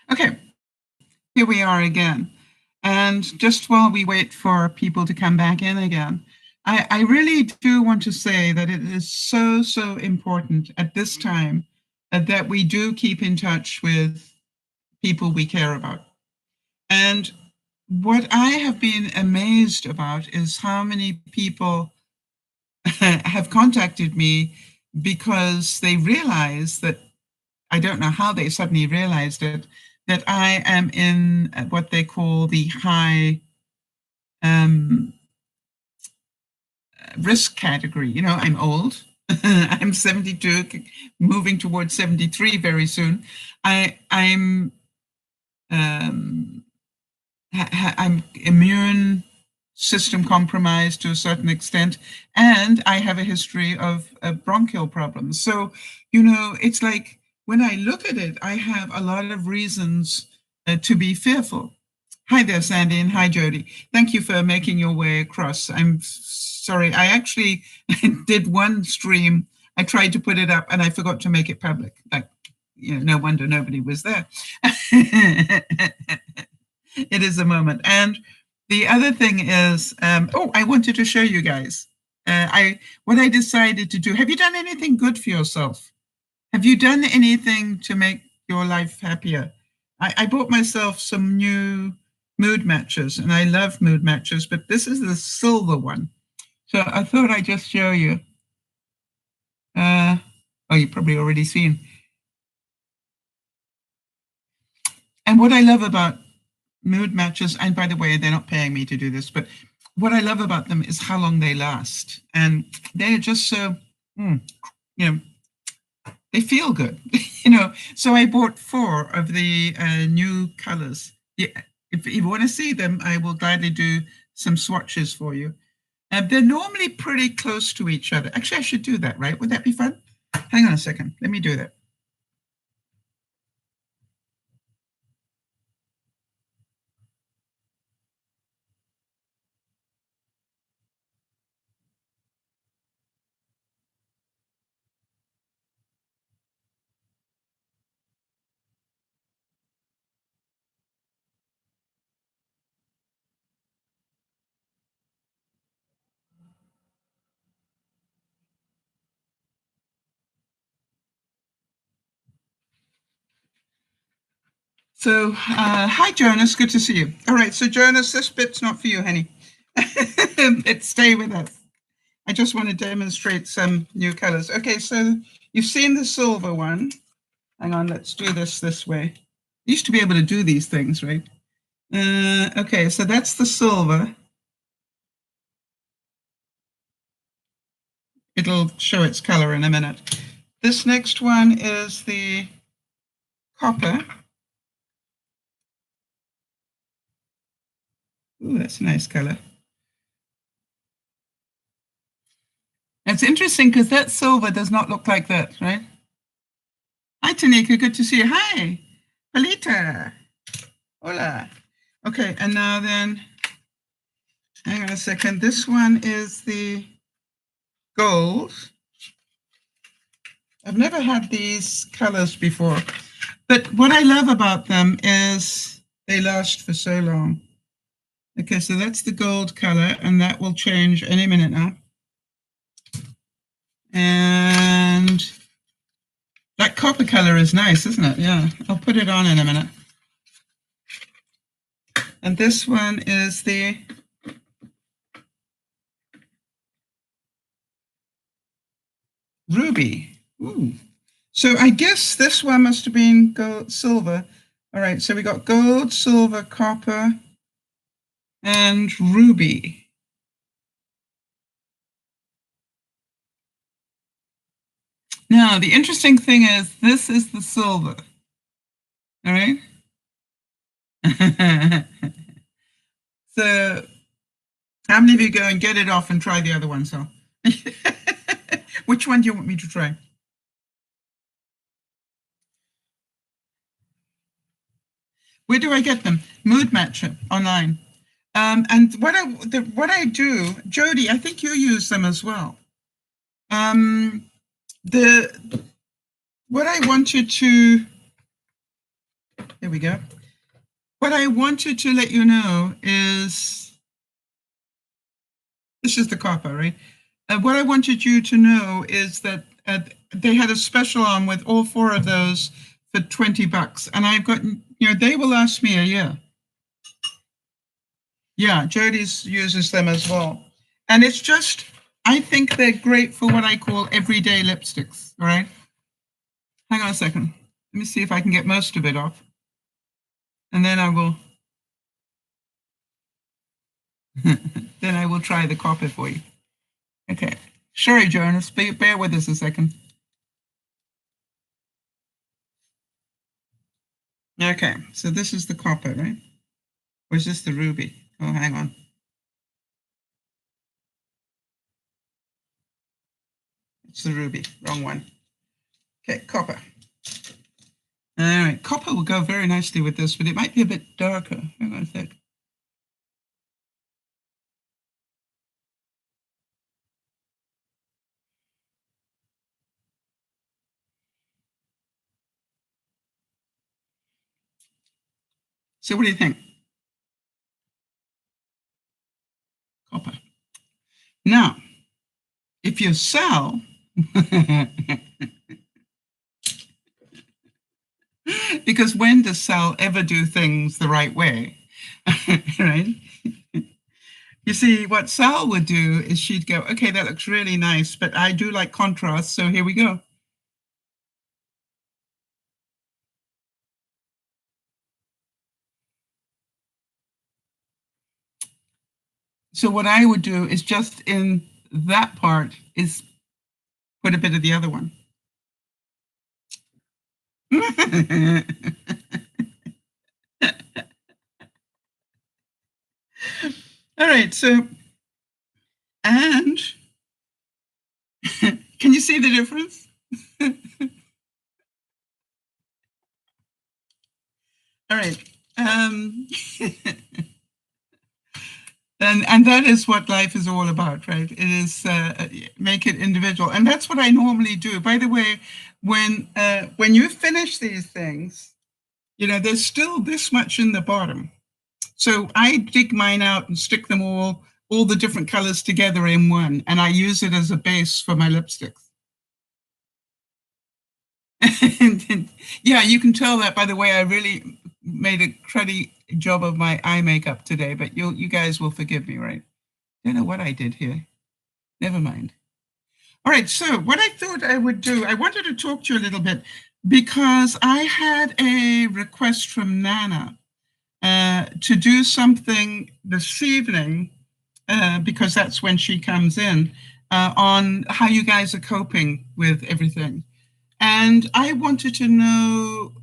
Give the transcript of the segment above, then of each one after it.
Okay, here we are again. And just while we wait for people to come back in again, I really do want to say that it is so, so important at this time that we do keep in touch with people we care about. And what I have been amazed about is how many people have contacted me because they realize that, I don't know how they suddenly realized it, that I am in what they call the high risk category. You know, I'm old. I'm 72, moving towards 73 very soon. I'm immune system compromised to a certain extent, and I have a history of bronchial problems. So, you know, it's like when I look at it, I have a lot of reasons to be fearful. Hi there, Sandy, and hi, Jody. Thank you for making your way across. I'm sorry, I actually did one stream. I tried to put it up and I forgot to make it public. Like, you know, no wonder nobody was there. It is a moment. And the other thing is, I wanted to show you guys. What I decided to do. Have you done anything good for yourself? Have you done anything to make your life happier? I bought myself some new mood matches, and I love mood matches, but this is the silver one. So I thought I'd just show you. You've probably already seen. And what I love about mood matches, and by the way, they're not paying me to do this, but what I love about them is how long they last. And they're just so, you know, they feel good, you know. So I bought 4 of the new colors. Yeah, if you want to see them, I will gladly do some swatches for you. They're normally pretty close to each other. Actually, I should do that, right? Would that be fun? Hang on a second. Let me do that. So, hi, Jonas. Good to see you. All right. So, Jonas, this bit's not for you, honey. But stay with us. I just want to demonstrate some new colors. Okay. So, you've seen the silver one. Hang on. Let's do this way. I used to be able to do these things, right? Okay. So, that's the silver. It'll show its color in a minute. This next one is the copper. Ooh, that's a nice color. It's interesting because that silver does not look like that, right? Hi, Tanika. Good to see you. Hi, Palita. Hola. Okay, and now then, hang on a second. This one is the gold. I've never had these colors before, but what I love about them is they last for so long. Okay, so that's the gold color, and that will change any minute now. And that copper color is nice, isn't it? Yeah, I'll put it on in a minute. And this one is the ruby. Ooh. So I guess this one must have been gold, silver. All right, so we got gold, silver, copper, and ruby. Now, the interesting thing is this is the silver. All right. So how many of you go and get it off and try the other one? So which one do you want me to try? Where do I get them? Mood Matcher online. And what I do, Jody, I think you use them as well. What I want you to There we go. What I wanted to let you know is, this is the copper, right? What I wanted you to know is that they had a special on with all 4 of those for $20. And I've got, they will last me a year. Yeah, Jody's uses them as well. And it's just, I think they're great for what I call everyday lipsticks, all right? Hang on a second. Let me see if I can get most of it off. And then I will, then I will try the copper for you. Okay. Sorry, Jonas, bear with us a second. Okay, so this is the copper, right? Or is this the ruby? Oh, hang on. It's the ruby, wrong one. Okay, copper. All right, copper will go very nicely with this, but it might be a bit darker. Hang on a sec. So what do you think? Copper. Now, if you sell, because when does Sal ever do things the right way, right? You see, what Sal would do is she'd go, okay, that looks really nice, but I do like contrast, so here we go. So what I would do is just in that part is put a bit of the other one. All right, so, and can you see the difference? All right. And that is what life is all about, right? It is make it individual. And that's what I normally do. By the way, when you finish these things, there's still this much in the bottom. So I dig mine out and stick them all the different colors together in one. And I use it as a base for my lipsticks. Yeah, you can tell that by the way I really made a cruddy job of my eye makeup today, but you guys will forgive me, right? Don't know what I did here. Never mind. All right, so what I thought I would do, I wanted to talk to you a little bit because I had a request from Nana to do something this evening, because that's when she comes in, on how you guys are coping with everything. And I wanted to know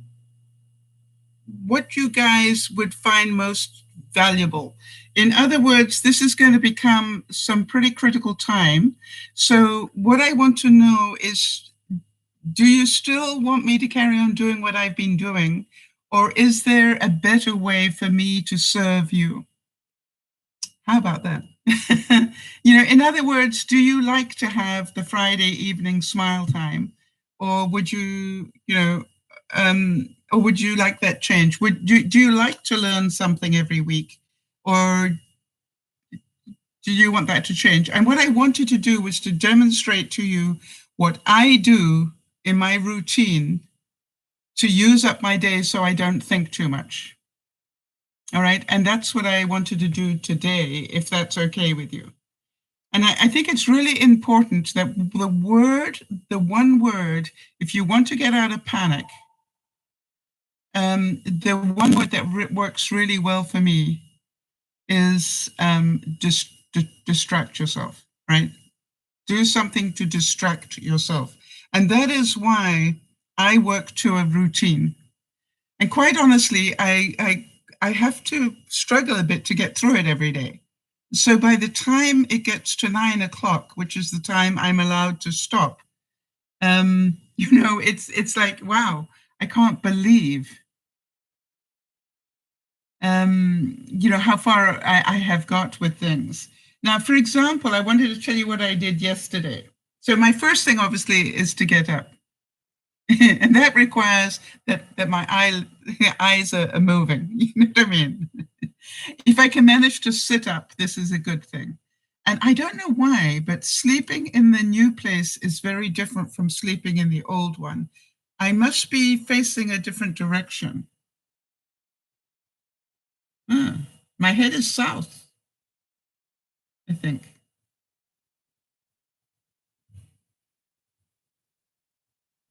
what you guys would find most valuable. In other words, this is going to become some pretty critical time. So what I want to know is, do you still want me to carry on doing what I've been doing? Or is there a better way for me to serve you? How about that? In other words, do you like to have the Friday evening smile time? Or would you, or would you like that change? Do you like to learn something every week? Or do you want that to change? And what I wanted to do was to demonstrate to you what I do in my routine to use up my day so I don't think too much. All right. And that's what I wanted to do today, if that's okay with you. And I think it's really important that the one word, if you want to get out of panic, the one word that works really well for me is distract yourself, right? Do something to distract yourself. And that is why I work to a routine. And quite honestly, I have to struggle a bit to get through it every day. So by the time it gets to 9 o'clock, which is the time I'm allowed to stop, it's like, wow, I can't believe, how far I have got with things. Now, for example, I wanted to tell you what I did yesterday. So my first thing, obviously, is to get up. And that requires that my eyes are moving. You know what I mean? If I can manage to sit up, this is a good thing. And I don't know why, but sleeping in the new place is very different from sleeping in the old one. I must be facing a different direction. My head is south, I think.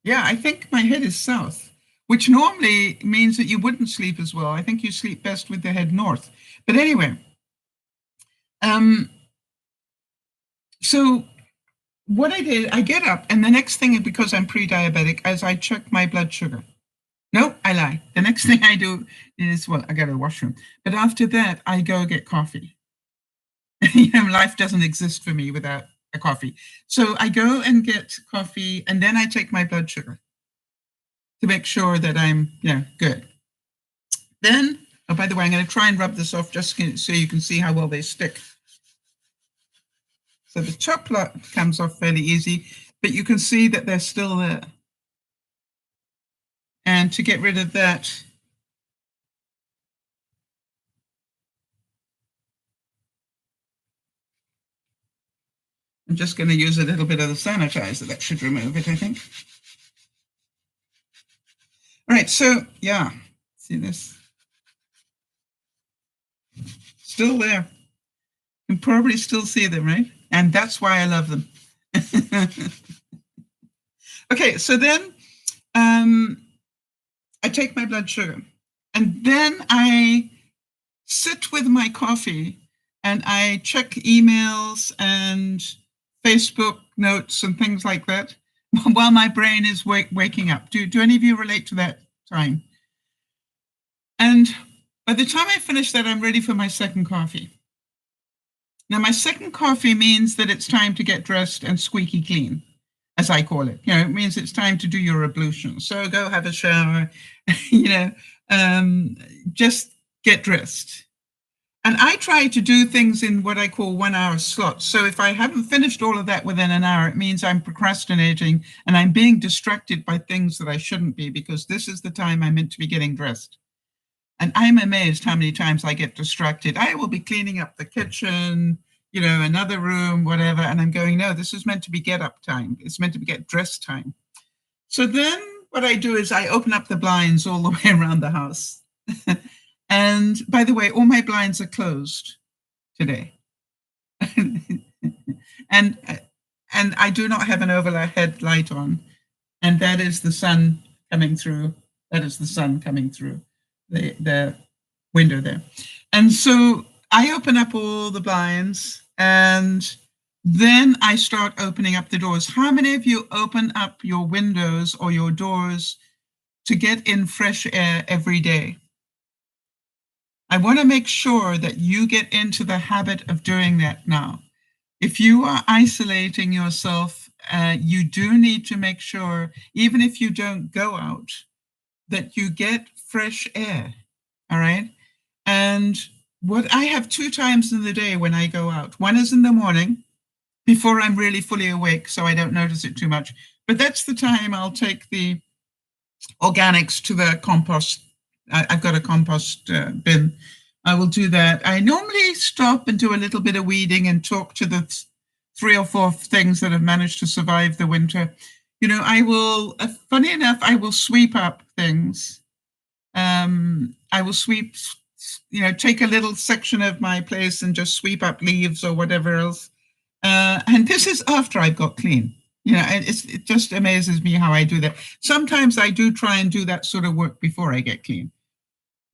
Yeah, I think my head is south, which normally means that you wouldn't sleep as well. I think you sleep best with the head north. But anyway, so what I did, I get up, and the next thing, because I'm pre-diabetic, is I check my blood sugar. No, I lie. The next thing I do is, well, I go to the washroom. But after that, I go get coffee. Life doesn't exist for me without a coffee. So I go and get coffee, and then I take my blood sugar to make sure that I'm, good. Then, oh, by the way, I'm going to try and rub this off just so you can see how well they stick. So the top lot comes off fairly easy, but you can see that they're still there. And to get rid of that, I'm just going to use a little bit of the sanitizer. That should remove it, I think. All right, so yeah, see this? Still there. You can probably still see them, right? And that's why I love them. Okay, so then I take my blood sugar, and then I sit with my coffee and I check emails and Facebook notes and things like that while my brain is waking up. Do any of you relate to that time? And by the time I finish that, I'm ready for my second coffee. Now, my second coffee means that it's time to get dressed and squeaky clean, as I call it. It means it's time to do your ablution. So go have a shower, just get dressed. And I try to do things in what I call 1 hour slots. So if I haven't finished all of that within an hour, it means I'm procrastinating and I'm being distracted by things that I shouldn't be, because this is the time I'm meant to be getting dressed. And I'm amazed how many times I get distracted. I will be cleaning up the kitchen, another room, whatever. And I'm going, no, this is meant to be get up time. It's meant to be get dressed time. So then what I do is I open up the blinds all the way around the house. And by the way, all my blinds are closed today. and I do not have an overhead light on. And that is the sun coming through. That is the sun coming through the window there. And so I open up all the blinds, and then I start opening up the doors. How many of you open up your windows or your doors to get in fresh air every day? I want to make sure that you get into the habit of doing that now. If you are isolating yourself, you do need to make sure, even if you don't go out, that you get fresh air. All right. And what I have 2 times in the day when I go out. One is in the morning before I'm really fully awake, so I don't notice it too much. But that's the time I'll take the organics to the compost. I've got a compost bin. I will do that. I normally stop and do a little bit of weeding and talk to the 3 or 4 things that have managed to survive the winter. I will, funny enough, I will sweep up things. I will sweep, take a little section of my place and just sweep up leaves or whatever else. And this is after I've got clean. It just amazes me how I do that. Sometimes I do try and do that sort of work before I get clean.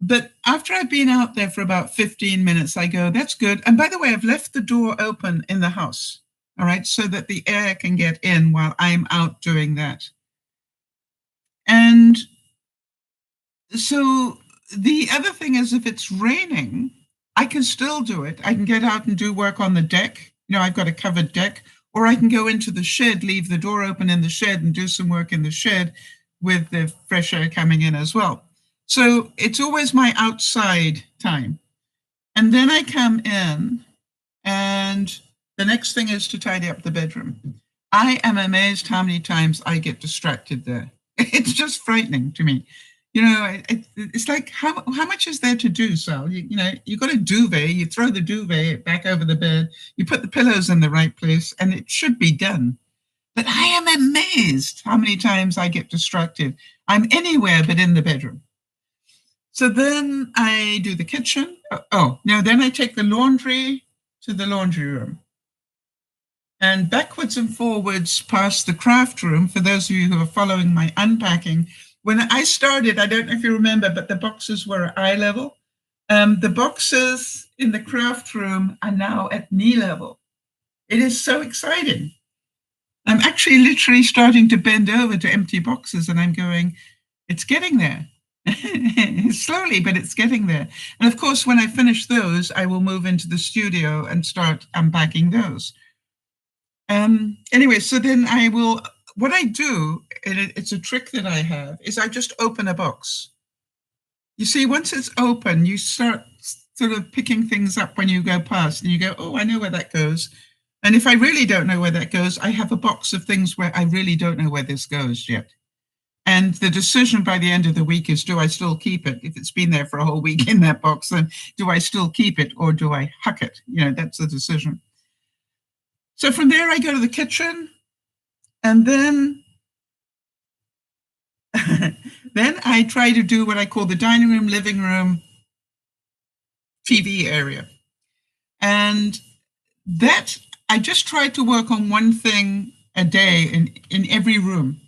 But after I've been out there for about 15 minutes, I go, that's good. And by the way, I've left the door open in the house, all right, so that the air can get in while I'm out doing that. And so the other thing is, if it's raining, I can still do it. I can get out and do work on the deck. I've got a covered deck, or I can go into the shed, leave the door open in the shed and do some work in the shed with the fresh air coming in as well. So it's always my outside time. And then I come in, and the next thing is to tidy up the bedroom. I am amazed how many times I get distracted there. It's just frightening to me. It's like, how much is there to do, Sal? You got a duvet, you throw the duvet back over the bed, you put the pillows in the right place, and it should be done. But I am amazed how many times I get distracted. I'm anywhere but in the bedroom. So then I do the kitchen. Then I take the laundry to the laundry room. And backwards and forwards past the craft room, for those of you who are following my unpacking. When I started, I don't know if you remember, but the boxes were at eye level. The boxes in the craft room are now at knee level. It is so exciting. I'm actually literally starting to bend over to empty boxes, and I'm going, it's getting there. Slowly, but it's getting there. And of course, when I finish those, I will move into the studio and start unpacking those. Anyway, so then what I do, and it's a trick that I have, is I just open a box. You see, once it's open, you start sort of picking things up when you go past, and you go, oh, I know where that goes. And if I really don't know where that goes, I have a box of things where I really don't know where this goes yet. And the decision by the end of the week is, do I still keep it? If it's been there for a whole week in that box, then do I still keep it or do I huck it? That's the decision. So from there, I go to the kitchen, and then I try to do what I call the dining room, living room, TV area. And that, I just try to work on one thing a day in every room.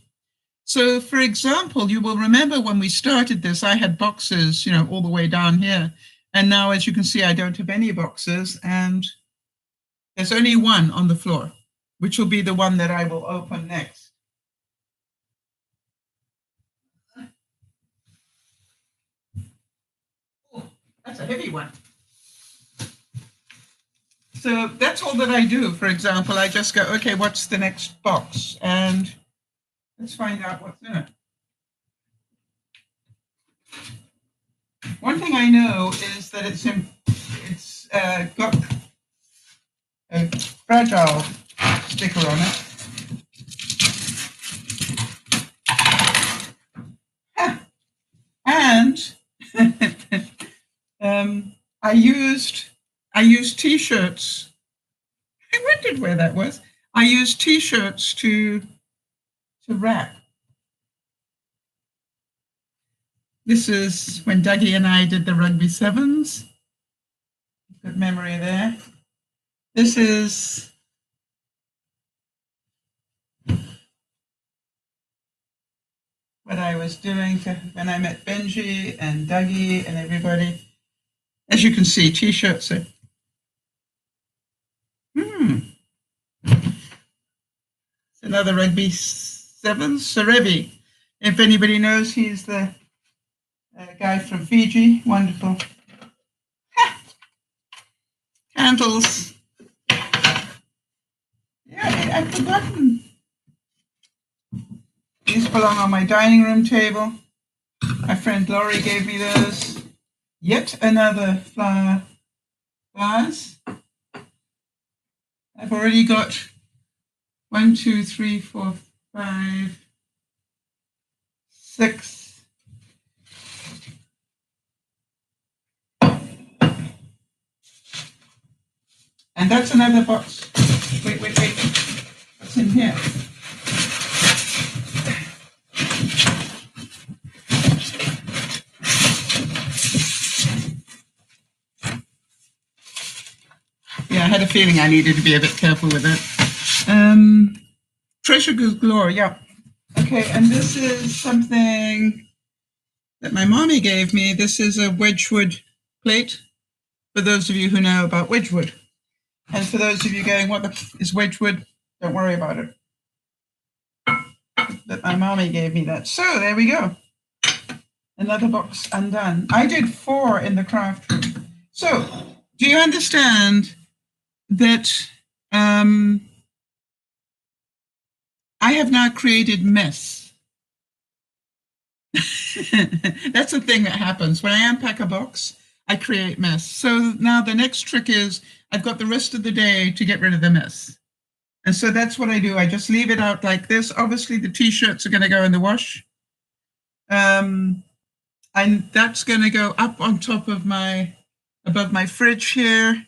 So, for example, you will remember when we started this, I had boxes, all the way down here. And now, as you can see, I don't have any boxes, and there's only one on the floor, which will be the one that I will open next. Oh, that's a heavy one. So that's all that I do. For example, I just go, okay, what's the next box? And let's find out what's in it. One thing I know is that it's got a fragile sticker on it. And I used T-shirts. I wondered where that was. I used T-shirts to wrap. This is when Dougie and I did the rugby sevens. Good memory there. This is what I was doing when I met Benji and Dougie and everybody. As you can see, T-shirts are. It's another rugby sevens, Serevi. If anybody knows, he's the guy from Fiji. Wonderful. Candles. Yeah, I've forgotten. These belong on my dining room table. My friend Laurie gave me those. Yet another flowers. I've already got 1, 2, 3, 4, 5, 6. And that's another box. Wait. What's in here? Yeah, I had a feeling I needed to be a bit careful with it. Treasure galore, yeah. Okay, and this is something that my mommy gave me. This is a Wedgwood plate, for those of you who know about Wedgwood. And for those of you going, what is Wedgwood? Don't worry about it. But my mommy gave me that. So there we go. Another box undone. I did 4 in the craft room. So do you understand that I have now created mess? That's the thing that happens. When I unpack a box, I create mess. So now the next trick is I've got the rest of the day to get rid of the mess. And so that's what I do. I just leave it out like this. Obviously, the T-shirts are going to go in the wash. And that's going to go up on top of above my fridge here.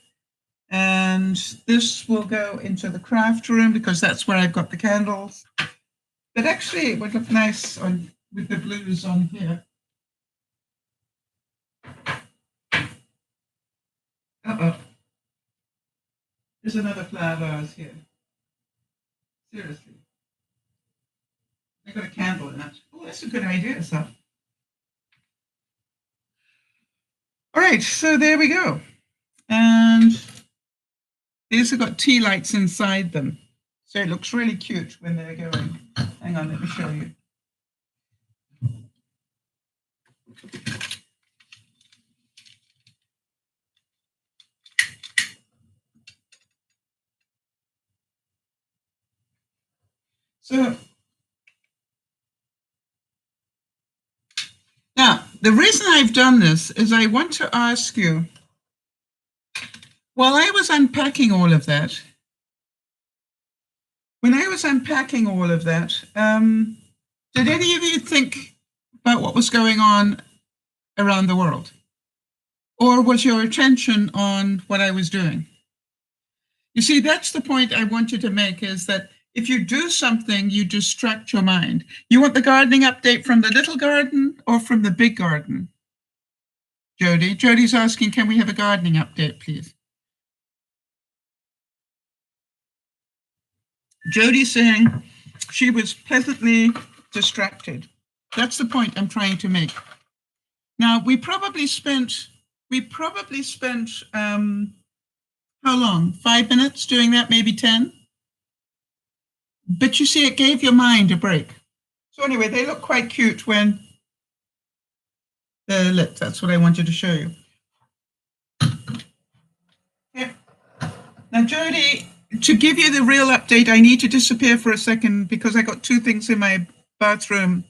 And this will go into the craft room because that's where I've got the candles. But actually, it would look nice with the blues on here. Uh-oh. There's another flower vase here. Seriously. I got a candle in it. Oh, that's a good idea, so. All right, so there we go. And these have got tea lights inside them. So it looks really cute when they're going. Hang on, let me show you. So now, the reason I've done this is I want to ask you, while I was unpacking all of that, did any of you think about what was going on around the world? Or was your attention on what I was doing? You see, that's the point I wanted to make, is that if you do something, you distract your mind. You want the gardening update from the little garden or from the big garden? Jody? Jody's asking, can we have a gardening update, please? Jody's saying she was pleasantly distracted. That's the point I'm trying to make. Now, we probably spent how long? 5 minutes doing that, maybe 10? But you see, it gave your mind a break. So anyway, they look quite cute when they're lit. That's what I wanted to show you. Yeah. Now, Jody, to give you the real update, I need to disappear for a second because I got 2 things in my bathroom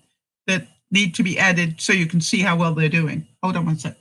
that need to be added so you can see how well they're doing. Hold on one sec.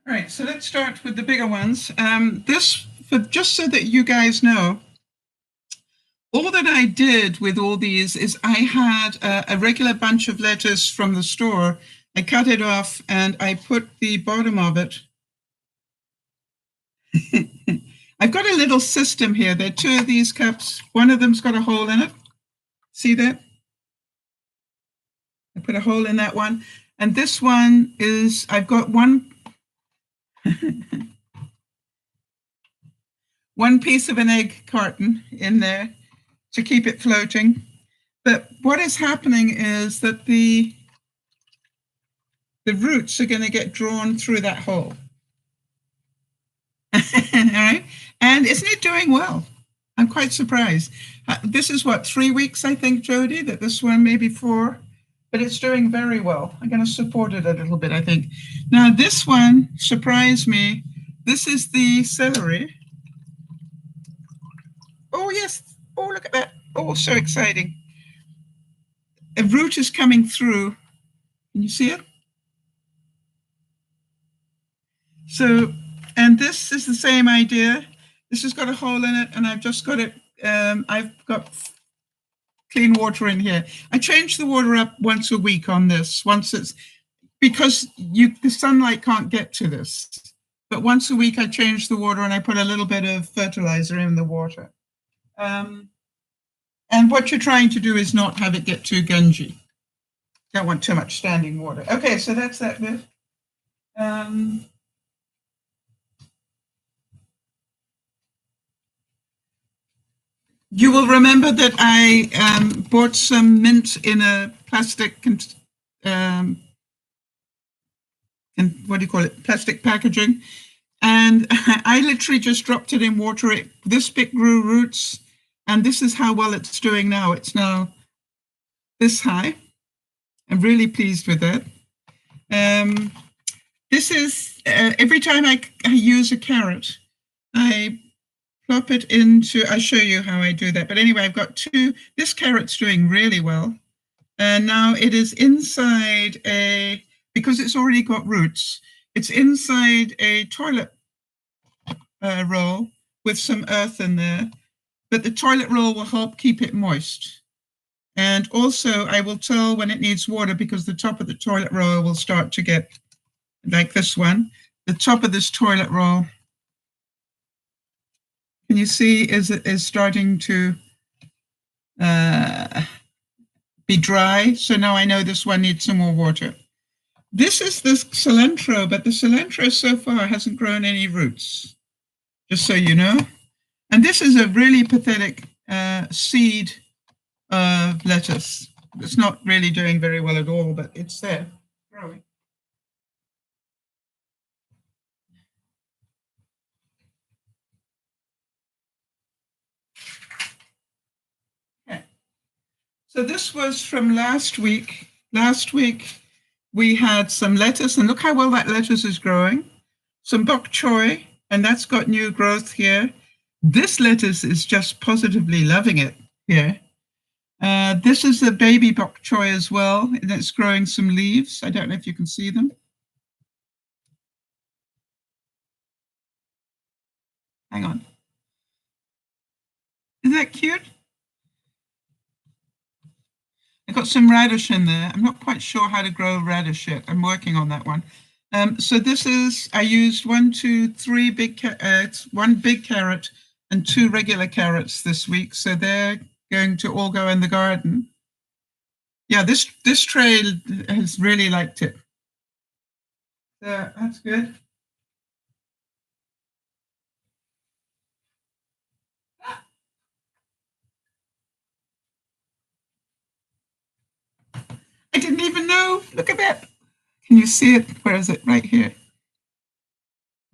All right, so let's start with the bigger ones. Just so that you guys know, all that I did with all these is I had a regular bunch of lettuce from the store. I cut it off and I put the bottom of it. I've got a little system here. There are 2 of these cups. One of them's got a hole in it. See that? I put a hole in that one. And this one is, I've got one piece of an egg carton in there to keep it floating. But what is happening is that the roots are going to get drawn through that hole. All right. And isn't it doing well? I'm quite surprised. This is what, 3 weeks, I think, Jody, that this one, maybe 4, but it's doing very well. I'm going to support it a little bit, I think. Now, this one surprised me. This is the celery. Oh, yes. Oh, look at that. Oh, so exciting. A root is coming through. Can you see it? So, and this is the same idea. This has got a hole in it, and I've just got it. I've got clean water in here. I change the water up once a week on this. Because the sunlight can't get to this. But once a week I change the water and I put a little bit of fertilizer in the water. And what you're trying to do is not have it get too gungy. Don't want too much standing water. Okay, so that's that bit. You will remember that I bought some mint in a plastic, and what do you call it? Plastic packaging. And I literally just dropped it in water. This bit grew roots, and this is how well it's doing now. It's now this high. I'm really pleased with that. This is, every time I use a carrot, I plop it into, I'll show you how I do that. But anyway, I've got two, this carrot's doing really well. And now it is inside because it's already got roots, it's inside a toilet roll with some earth in there. But the toilet roll will help keep it moist. And also I will tell when it needs water, because the top of the toilet roll will start to get, like this one, the top of this toilet roll, can you see, is starting to be dry. So now I know this one needs some more water. This is the cilantro, but the cilantro so far hasn't grown any roots, just so you know. And this is a really pathetic seed of lettuce. It's not really doing very well at all, but it's there, growing. Okay. So this was from last week. Last week we had some lettuce, and look how well that lettuce is growing. Some bok choy, and that's got new growth here. This lettuce is just positively loving it here. This is a baby bok choy as well, and it's growing some leaves. I don't know if you can see them. Hang on. Isn't that cute? I got some radish in there. I'm not quite sure how to grow radish yet. I'm working on that one. So this is, I used 1, 2, 3 big one big carrot and 2 regular carrots this week. So they're going to all go in the garden. Yeah, this tray has really liked it. So that's good. I didn't even know. Look at that. Can you see it? Where is it? Right here.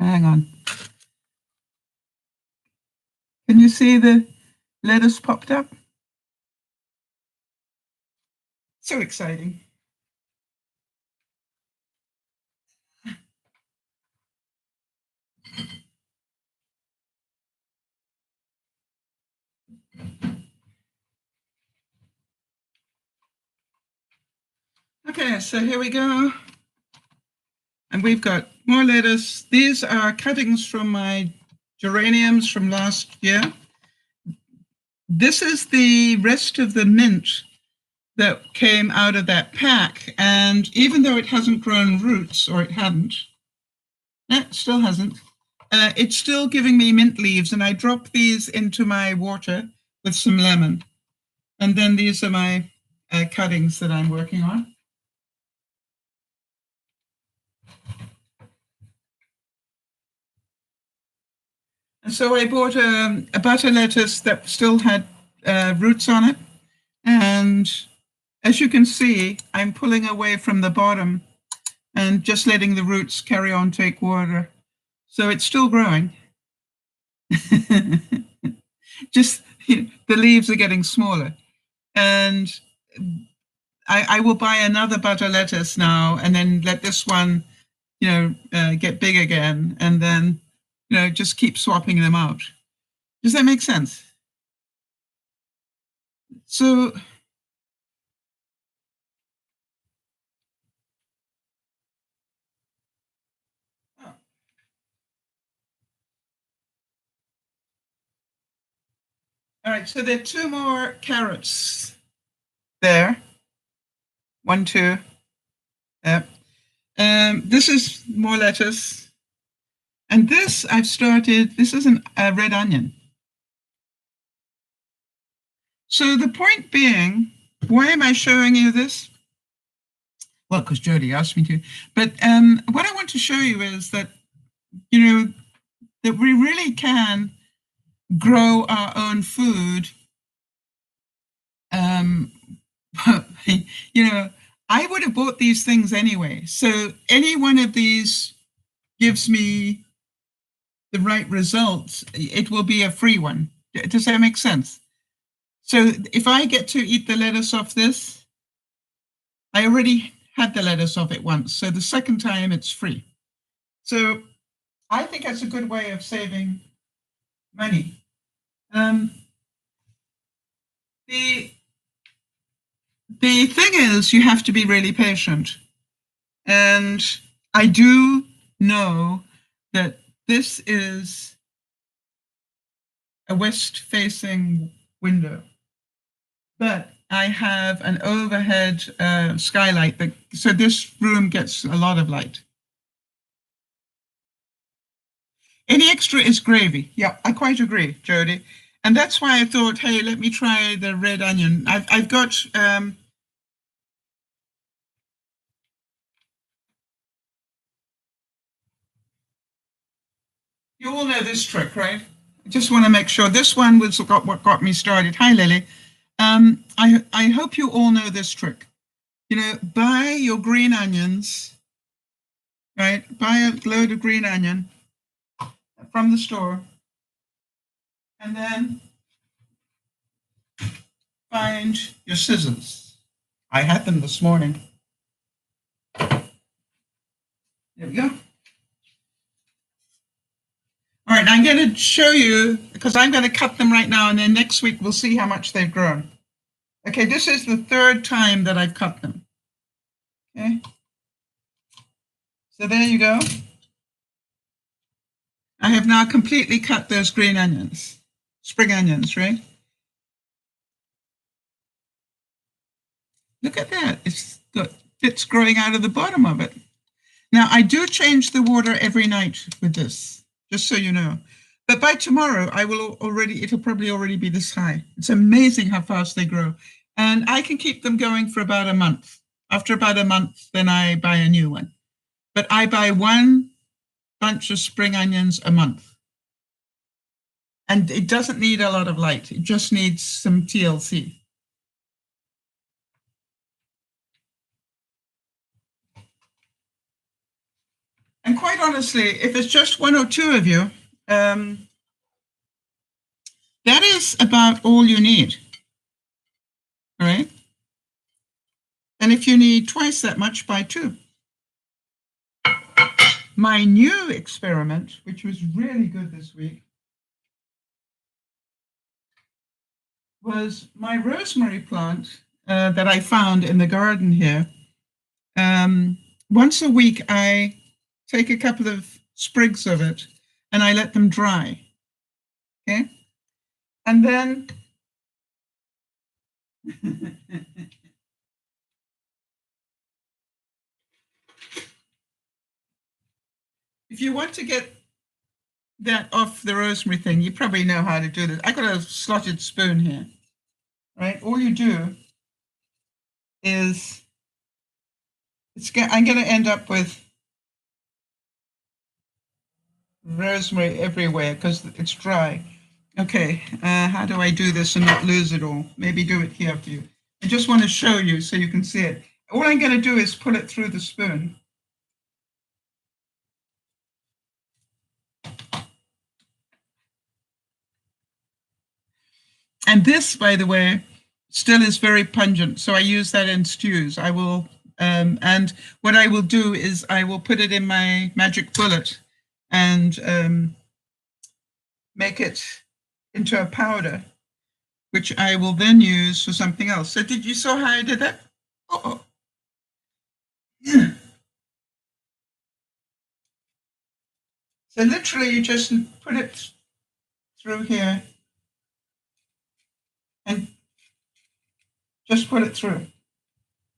Hang on. Can you see the lettuce popped up? So exciting. Okay, so here we go. And we've got more lettuce. These are cuttings from my geraniums from last year. This is the rest of the mint that came out of that pack. And even though it hasn't grown roots, or it hadn't, it still hasn't, it's still giving me mint leaves. And I drop these into my water with some lemon. And then these are my cuttings that I'm working on. And so I bought a butter lettuce that still had roots on it. And as you can see, I'm pulling away from the bottom and just letting the roots carry on, take water. So it's still growing. Just the leaves are getting smaller. And I will buy another butter lettuce now and then let this one, get big again. And then, just keep swapping them out. Does that make sense? So, all right, so there are 2 more carrots there. 1, 2. Yep. This is more lettuce. And this I've started, this is a red onion. So the point being, why am I showing you this? Well, because Jody asked me to. But what I want to show you is that, that we really can grow our own food. I would have bought these things anyway. So any one of these gives me the right results, it will be a free one. Does that make sense? So if I get to eat the lettuce off this, I already had the lettuce of it once, so the second time it's free. So I think that's a good way of saving money. The thing is, you have to be really patient. And I do know that this is a west-facing window, but I have an overhead skylight, so this room gets a lot of light. Any extra is gravy. Yeah, I quite agree, Jody. And that's why I thought, hey, let me try the red onion. I've got... you all know this trick, right? I just want to make sure. This one was what got me started. Hi, Lily. I hope you all know this trick. You know, buy your green onions, right? Buy a load of green onion from the store, and then find your scissors. I had them this morning. There we go. All right, I'm going to show you, because I'm going to cut them right now, and then next week we'll see how much they've grown. Okay, this is the third time that I've cut them. Okay. So there you go. I have now completely cut those green onions, spring onions, right? Look at that. It's got bits growing out of the bottom of it. Now, I do change the water every night with this, just so you know. But by tomorrow, it'll probably already be this high. It's amazing how fast they grow. And I can keep them going for about a month. After about a month, then I buy a new one. But I buy one bunch of spring onions a month. And it doesn't need a lot of light. It just needs some TLC. And quite honestly, if it's just one or two of you, that is about all you need. All right. And if you need twice that much, buy two. My new experiment, which was really good this week, was my rosemary plant that I found in the garden here. Once a week, I take a couple of sprigs of it and I let them dry. Okay. And then if you want to get that off the rosemary thing, you probably know how to do this. I got a slotted spoon here, right? All you do is, I'm going to end up with rosemary everywhere because it's dry. Okay, how do I do this and not lose it all? Maybe do it here for you. I just want to show you so you can see it. All I'm going to do is pull it through the spoon. And this, by the way, still is very pungent. So I use that in stews. I will, and what I will do is I will put it in my magic bullet and make it into a powder, which I will then use for something else. So did you saw how I did that? Oh. Yeah. So literally you just put it through here and just put it through.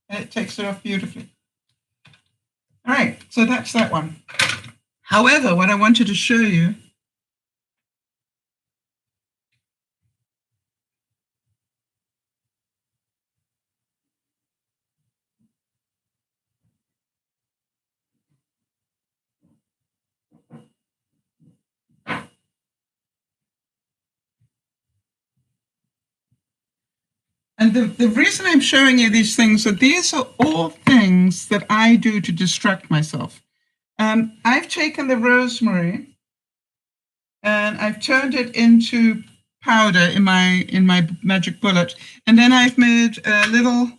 And it takes it off beautifully. All right, so that's that one. However, what I wanted to show you and the reason I'm showing you these things are these are all things that I do to distract myself. I've taken the rosemary and I've turned it into powder in my magic bullet, and then I've made little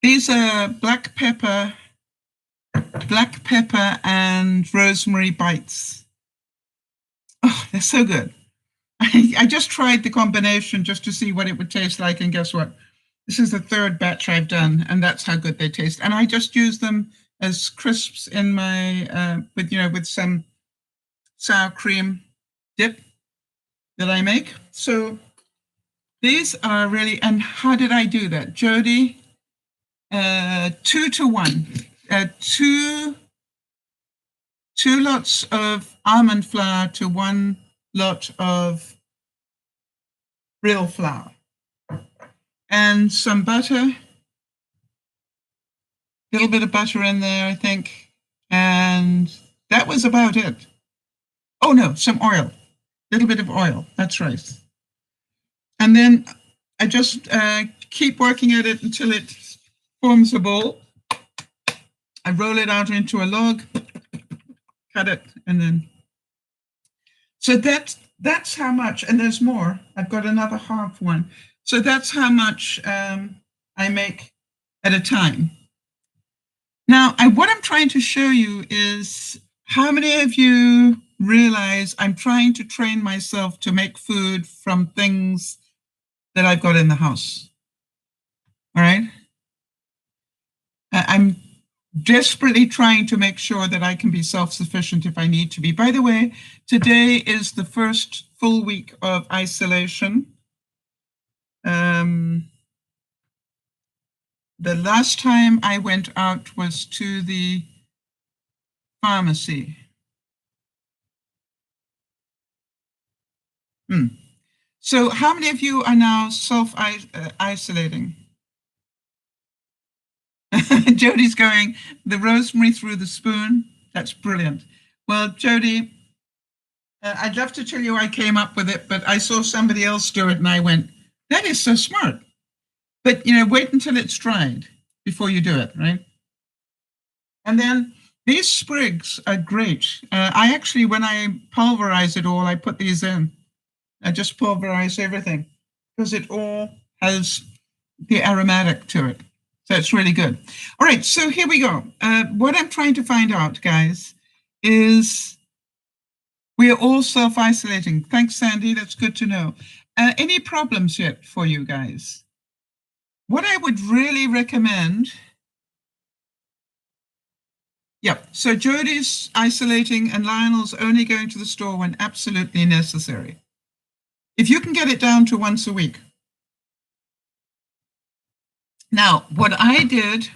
These are black pepper and rosemary bites. Oh, they're so good. I just tried the combination just to see what it would taste like, and guess what? This is the third batch I've done, and that's how good they taste. And I just use them as crisps in my with some sour cream dip that I make. So these are really, and how did I do that, Jody? 2 to 1. Two lots of almond flour to 1 lot of real flour, and some butter, a little bit of butter in there, I think, and that was about it. Oh no, some oil, a little bit of oil, that's right. And then I just keep working at it until it forms a ball. I roll it out into a log, cut it, and then, so that's how much, and there's more. I've got another half one. So that's how much I make at a time. Now, what I'm trying to show you is how many of you realize I'm trying to train myself to make food from things that I've got in the house. All right? I'm desperately trying to make sure that I can be self-sufficient if I need to be. By the way, today is the first full week of isolation. The last time I went out was to the pharmacy. So how many of you are now self-isolating? Jody's going, the rosemary through the spoon. That's brilliant. Well, Jody, I'd love to tell you I came up with it, but I saw somebody else do it and I went, that is so smart. But, wait until it's dried before you do it, right? And then these sprigs are great. I actually, when I pulverize it all, I put these in. I just pulverize everything because it all has the aromatic to it. So it's really good. All right, so here we go. What I'm trying to find out, guys, is we are all self-isolating. Thanks, Sandy. That's good to know. Any problems yet for you guys? What I would really recommend, so Jody's isolating and Lionel's only going to the store when absolutely necessary. If you can get it down to once a week. Now, what I did,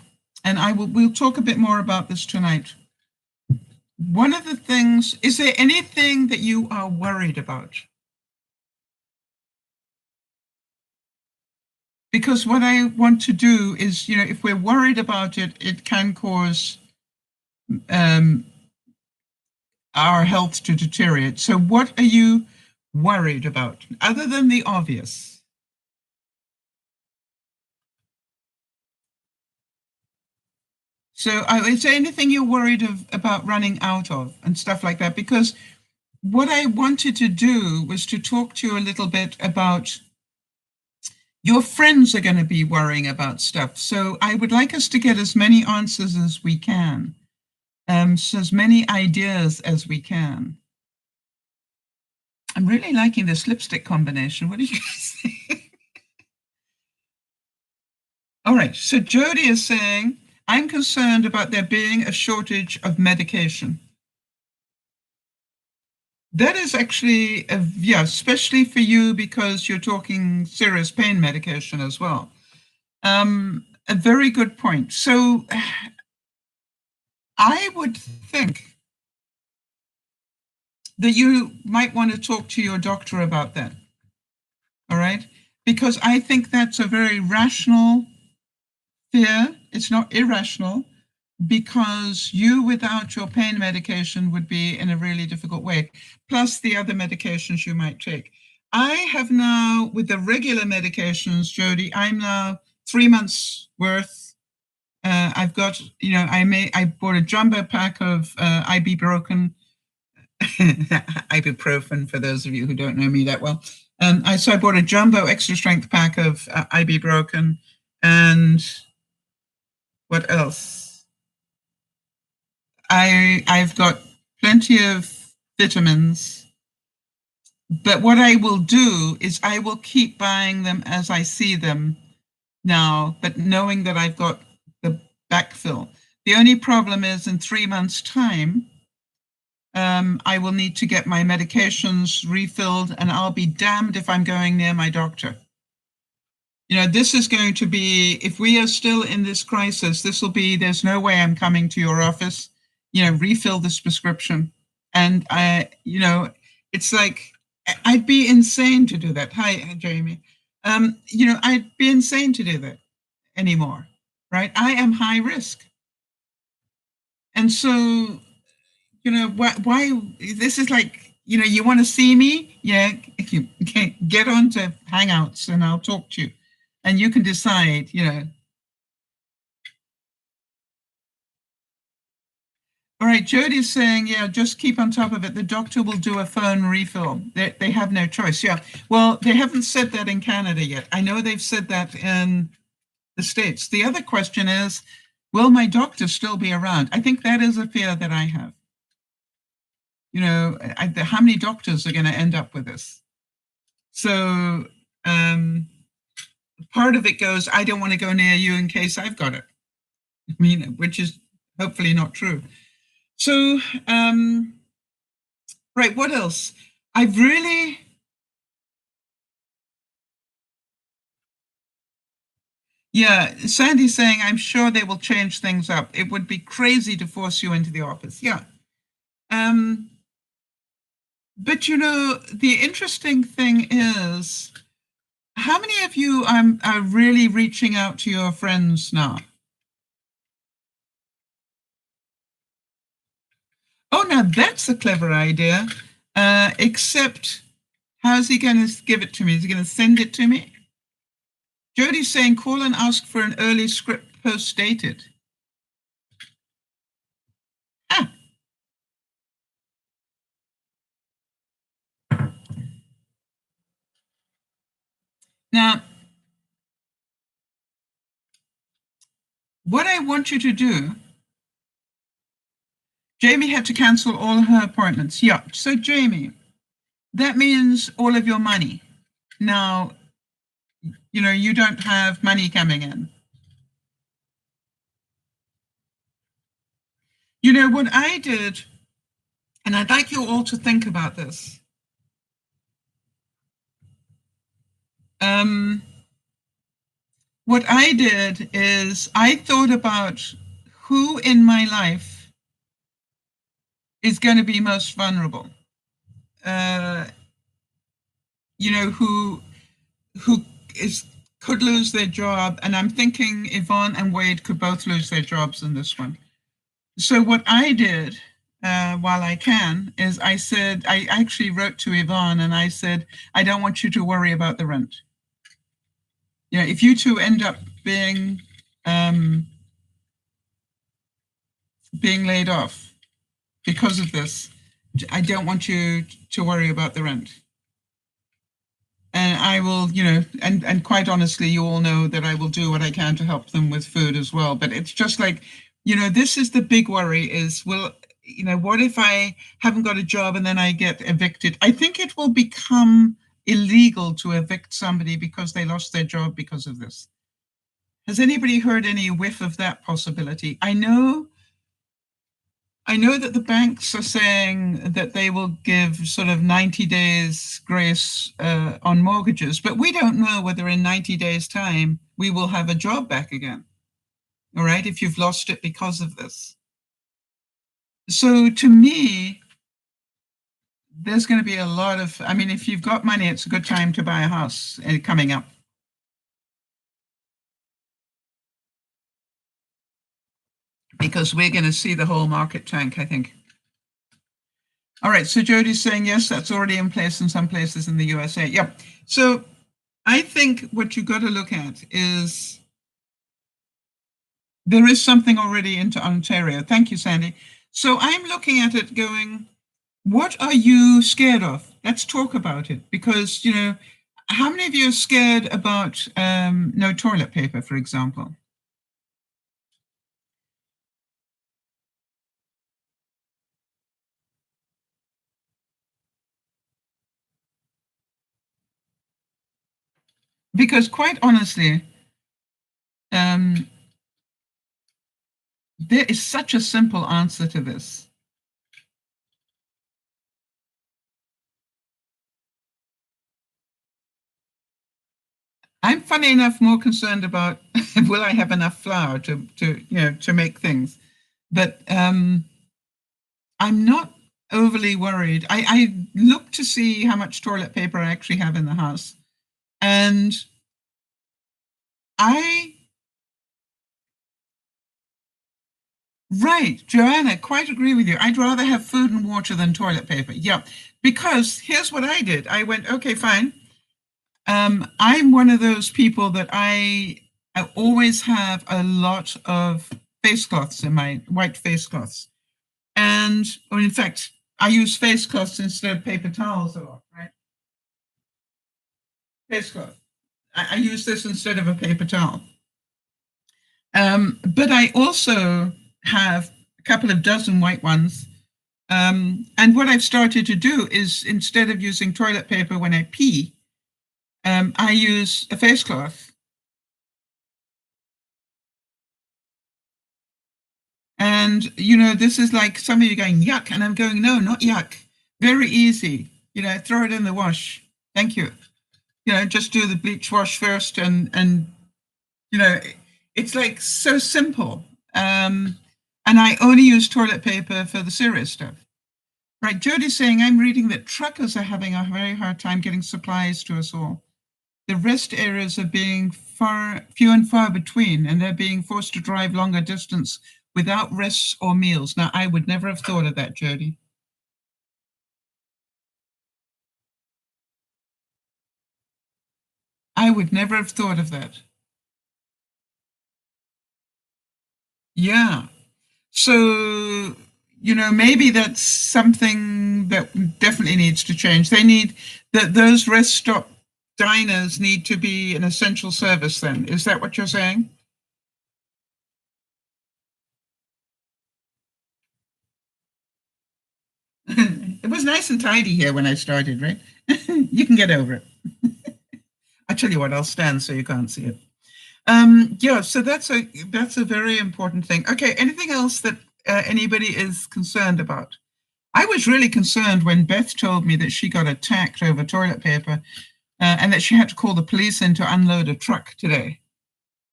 and we'll talk a bit more about this tonight. One of the things, is there anything that you are worried about? Because what I want to do is, if we're worried about it, it can cause our health to deteriorate. So what are you worried about, other than the obvious? So is there anything you're worried about running out of and stuff like that? Because what I wanted to do was to talk to you a little bit about your friends are going to be worrying about stuff. So I would like us to get as many answers as we can, so as many ideas as we can. I'm really liking this lipstick combination. What do you guys think? All right, so Jody is saying, I'm concerned about there being a shortage of medication. That is actually, especially for you because you're talking serious pain medication as well. A very good point. So I would think that you might want to talk to your doctor about that. All right? Because I think that's a very rational fear. It's not irrational, because you without your pain medication would be in a really difficult way, plus the other medications you might take. I have now, with the regular medications, Jody, I'm now 3 months worth. I've got, I bought a jumbo pack of ibuprofen, ibuprofen, for those of you who don't know me that well. So I bought a jumbo extra strength pack of ibuprofen, and What else? I've got plenty of vitamins, but what I will do is I will keep buying them as I see them now, but knowing that I've got the backfill. The only problem is in 3 months' time, I will need to get my medications refilled, and I'll be damned if I'm going near my doctor. You know, this is going to be, if we are still in this crisis, this will be, there's no way I'm coming to your office, you know, refill this prescription. And you know, it's like, I'd be insane to do that. Hi, Jamie. You know, I'd be insane to do that anymore, right? I am high risk. And so, you know, why this is like, you know, you want to see me? Yeah, if you can get on to Hangouts and I'll talk to you. And you can decide, you know. All right, Jody's saying, yeah, just keep on top of it. The doctor will do a phone refill. They have no choice. Yeah, well, they haven't said that in Canada yet. I know they've said that in the States. The other question is, will my doctor still be around? I think that is a fear that I have. You know, how many doctors are going to end up with this? So part of it goes, I don't want to go near you in case I've got it. I mean, which is hopefully not true. So, right, what else? I've really... Yeah, Sandy's saying, I'm sure they will change things up. It would be crazy to force you into the office. Yeah. But, you know, the interesting thing is, how many of you are really reaching out to your friends now? Oh, now that's a clever idea. Except, how's he going to give it to me? Is he going to send it to me? Jody's saying, call and ask for an early script post-dated. Ah. Now, what I want you to do, Jamie had to cancel all her appointments. Yeah, so Jamie, that means all of your money. Now, you know, you don't have money coming in. You know, what I did, and I'd like you all to think about this. What I did is I thought about who in my life is going to be most vulnerable. You know, who could lose their job, and I'm thinking Yvonne and Wade could both lose their jobs in this one. So what I did, while I can, is I said, I actually wrote to Yvonne and I said, I don't want you to worry about the rent. You know, if you two end up being laid off because of this, I don't want you to worry about the rent. And I will, you know, and quite honestly, you all know that I will do what I can to help them with food as well. But it's just like, you know, this is the big worry is, well, you know, what if I haven't got a job and then I get evicted? I think it will become illegal to evict somebody because they lost their job because of this. Has anybody heard any whiff of that possibility? I know that the banks are saying that they will give sort of 90 days grace on mortgages, but we don't know whether in 90 days' time we will have a job back again. All right, if you've lost it because of this. So to me, there's going to be a lot of, I mean, if you've got money, it's a good time to buy a house coming up. Because we're going to see the whole market tank, I think. All right, so Jody's saying, yes, that's already in place in some places in the USA. Yep. So I think what you've got to look at is there is something already into Ontario. Thank you, Sandy. So I'm looking at it going, what are you scared of? Let's talk about it. Because, you know, how many of you are scared about no toilet paper, for example? Because quite honestly, there is such a simple answer to this. I'm, funny enough, more concerned about will I have enough flour to make things, but I'm not overly worried. I look to see how much toilet paper I actually have in the house, and I right, Joanna, quite agree with you. I'd rather have food and water than toilet paper. Yeah, because here's what I did. I went, okay, fine. I'm one of those people that I always have a lot of face cloths in my white face cloths. And or in fact, I use face cloths instead of paper towels a lot, right? Face cloth. I use this instead of a paper towel. But I also have a couple of dozen white ones. And what I've started to do is instead of using toilet paper when I pee, I use a face cloth. And, this is like some of you going, yuck. And I'm going, no, not yuck. Very easy. Throw it in the wash. Thank you. Just do the bleach wash first. And it's like so simple. And I only use toilet paper for the serious stuff. Right. Jody's saying, I'm reading that truckers are having a very hard time getting supplies to us all. The rest areas are being few and far between, and they're being forced to drive longer distance without rests or meals. Now, I would never have thought of that, Jody. I would never have thought of that. Yeah. So, maybe that's something that definitely needs to change. They need that those rest stop diners need to be an essential service then. Is that what you're saying? It was nice and tidy here when I started, right? You can get over it. I tell you what, I'll stand so you can't see it. Yeah, so that's a very important thing. Okay, anything else that anybody is concerned about? I was really concerned when Beth told me that she got attacked over toilet paper and that she had to call the police in to unload a truck today.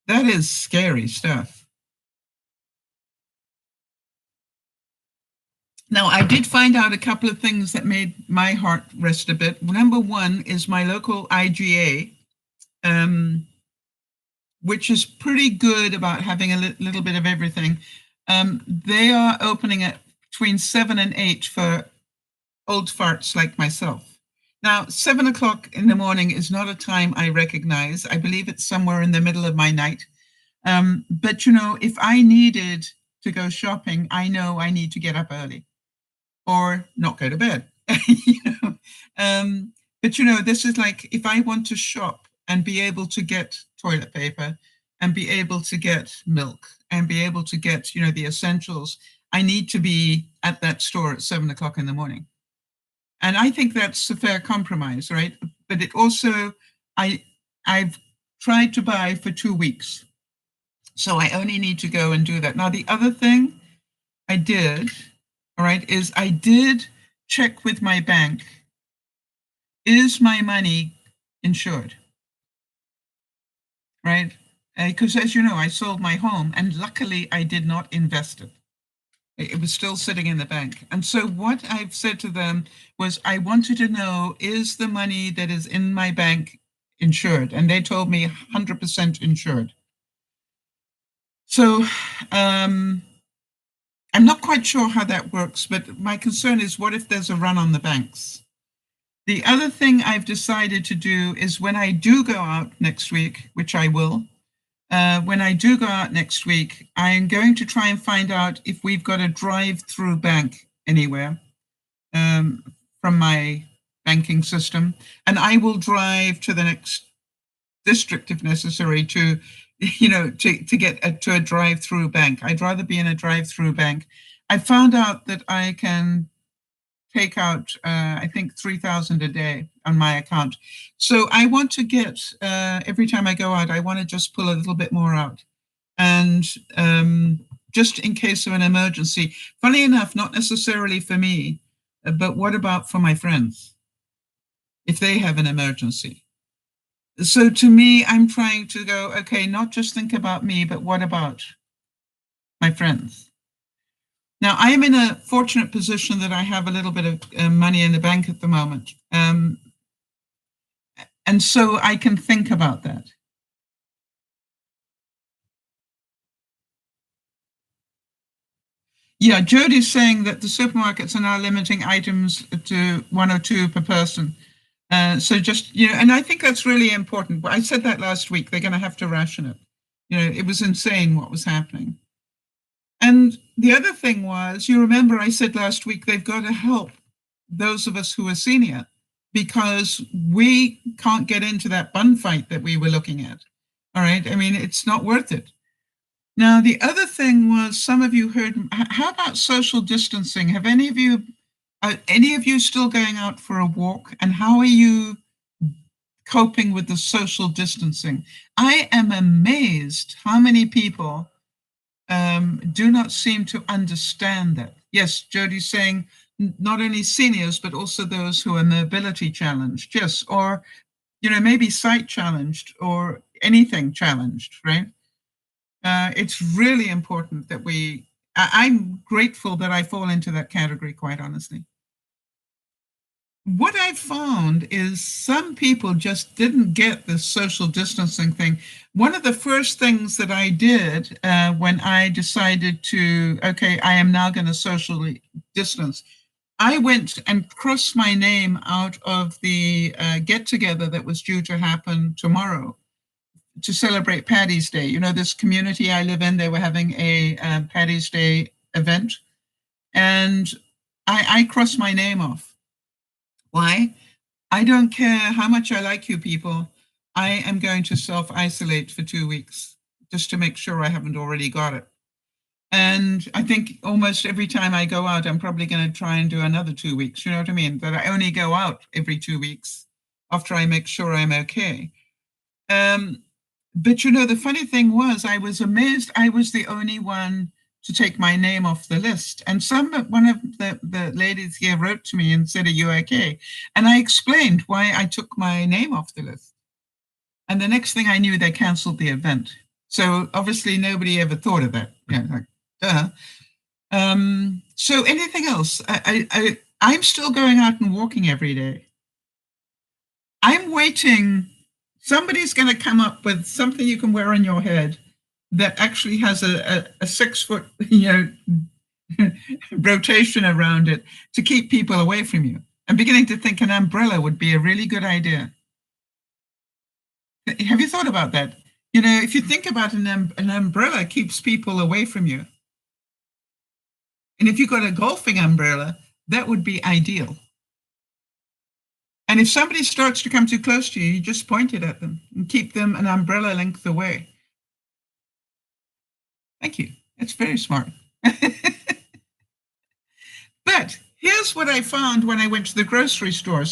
That is scary stuff. Now, I did find out a couple of things that made my heart rest a bit. Number one is my local IGA, which is pretty good about having a little bit of everything. They are opening at between 7 and 8 for old farts like myself. Now, 7 o'clock in the morning is not a time I recognize. I believe it's somewhere in the middle of my night. But, if I needed to go shopping, I know I need to get up early or not go to bed. But, this is like if I want to shop and be able to get toilet paper and be able to get milk and be able to get, the essentials, I need to be at that store at 7 o'clock in the morning. And I think that's a fair compromise, right? But it also, I've tried to buy for 2 weeks. So I only need to go and do that. Now, the other thing I did, all right, is I did check with my bank. Is my money insured? Right? Because as you know, I sold my home and luckily I did not invest it. It was still sitting in the bank. And so what I've said to them was, I wanted to know, is the money that is in my bank insured? And they told me 100% insured. So I'm not quite sure how that works, but my concern is, what if there's a run on the banks? The other thing I've decided to do is when I do go out next week, which I will, when I do go out next week, I'm going to try and find out if we've got a drive-through bank anywhere from my banking system. And I will drive to the next district if necessary to get to a drive-through bank. I'd rather be in a drive-through bank. I found out that I can take out, I think 3,000 a day on my account. So I want to get, every time I go out, I want to just pull a little bit more out. And just in case of an emergency. Funny enough, not necessarily for me, but what about for my friends if they have an emergency? So to me, I'm trying to go, okay, not just think about me, but what about my friends? Now, I am in a fortunate position that I have a little bit of money in the bank at the moment. And so I can think about that. Yeah, Jodie's saying that the supermarkets are now limiting items to 1 or 2 per person. So just, and I think that's really important. I said that last week, they're going to have to ration it. It was insane what was happening. And the other thing was, you remember I said last week, they've got to help those of us who are senior because we can't get into that bun fight that we were looking at. All right. I mean, it's not worth it. Now, the other thing was some of you heard, how about social distancing? Have any of you still going out for a walk? And how are you coping with the social distancing? I am amazed how many people do not seem to understand that. Yes, Jodie's saying not only seniors, but also those who are mobility challenged. Yes, or, maybe sight challenged or anything challenged, right? It's really important that I'm grateful that I fall into that category, quite honestly. What I found is some people just didn't get the social distancing thing. One of the first things that I did when I decided to, okay, I am now going to socially distance, I went and crossed my name out of the get-together that was due to happen tomorrow to celebrate Paddy's Day. This community I live in, they were having a Paddy's Day event, and I crossed my name off. Why? I don't care how much I like you people. I am going to self-isolate for 2 weeks just to make sure I haven't already got it. And I think almost every time I go out, I'm probably going to try and do another 2 weeks. You know what I mean? That I only go out every 2 weeks after I make sure I'm okay. But the funny thing was, I was amazed I was the only one to take my name off the list. And one of the ladies here wrote to me and said, "Are you okay?" And I explained why I took my name off the list. And the next thing I knew, they canceled the event. So obviously nobody ever thought of that. Yeah, like, duh. So anything else? I'm still going out and walking every day. I'm waiting. Somebody's going to come up with something you can wear on your head that actually has a 6 foot, rotation around it to keep people away from you. I'm beginning to think an umbrella would be a really good idea. Have you thought about that? If you think about an umbrella keeps people away from you. And if you've got a golfing umbrella, that would be ideal. And if somebody starts to come too close to you, you just point it at them and keep them an umbrella length away. Thank you. That's very smart. But here's what I found when I went to the grocery store.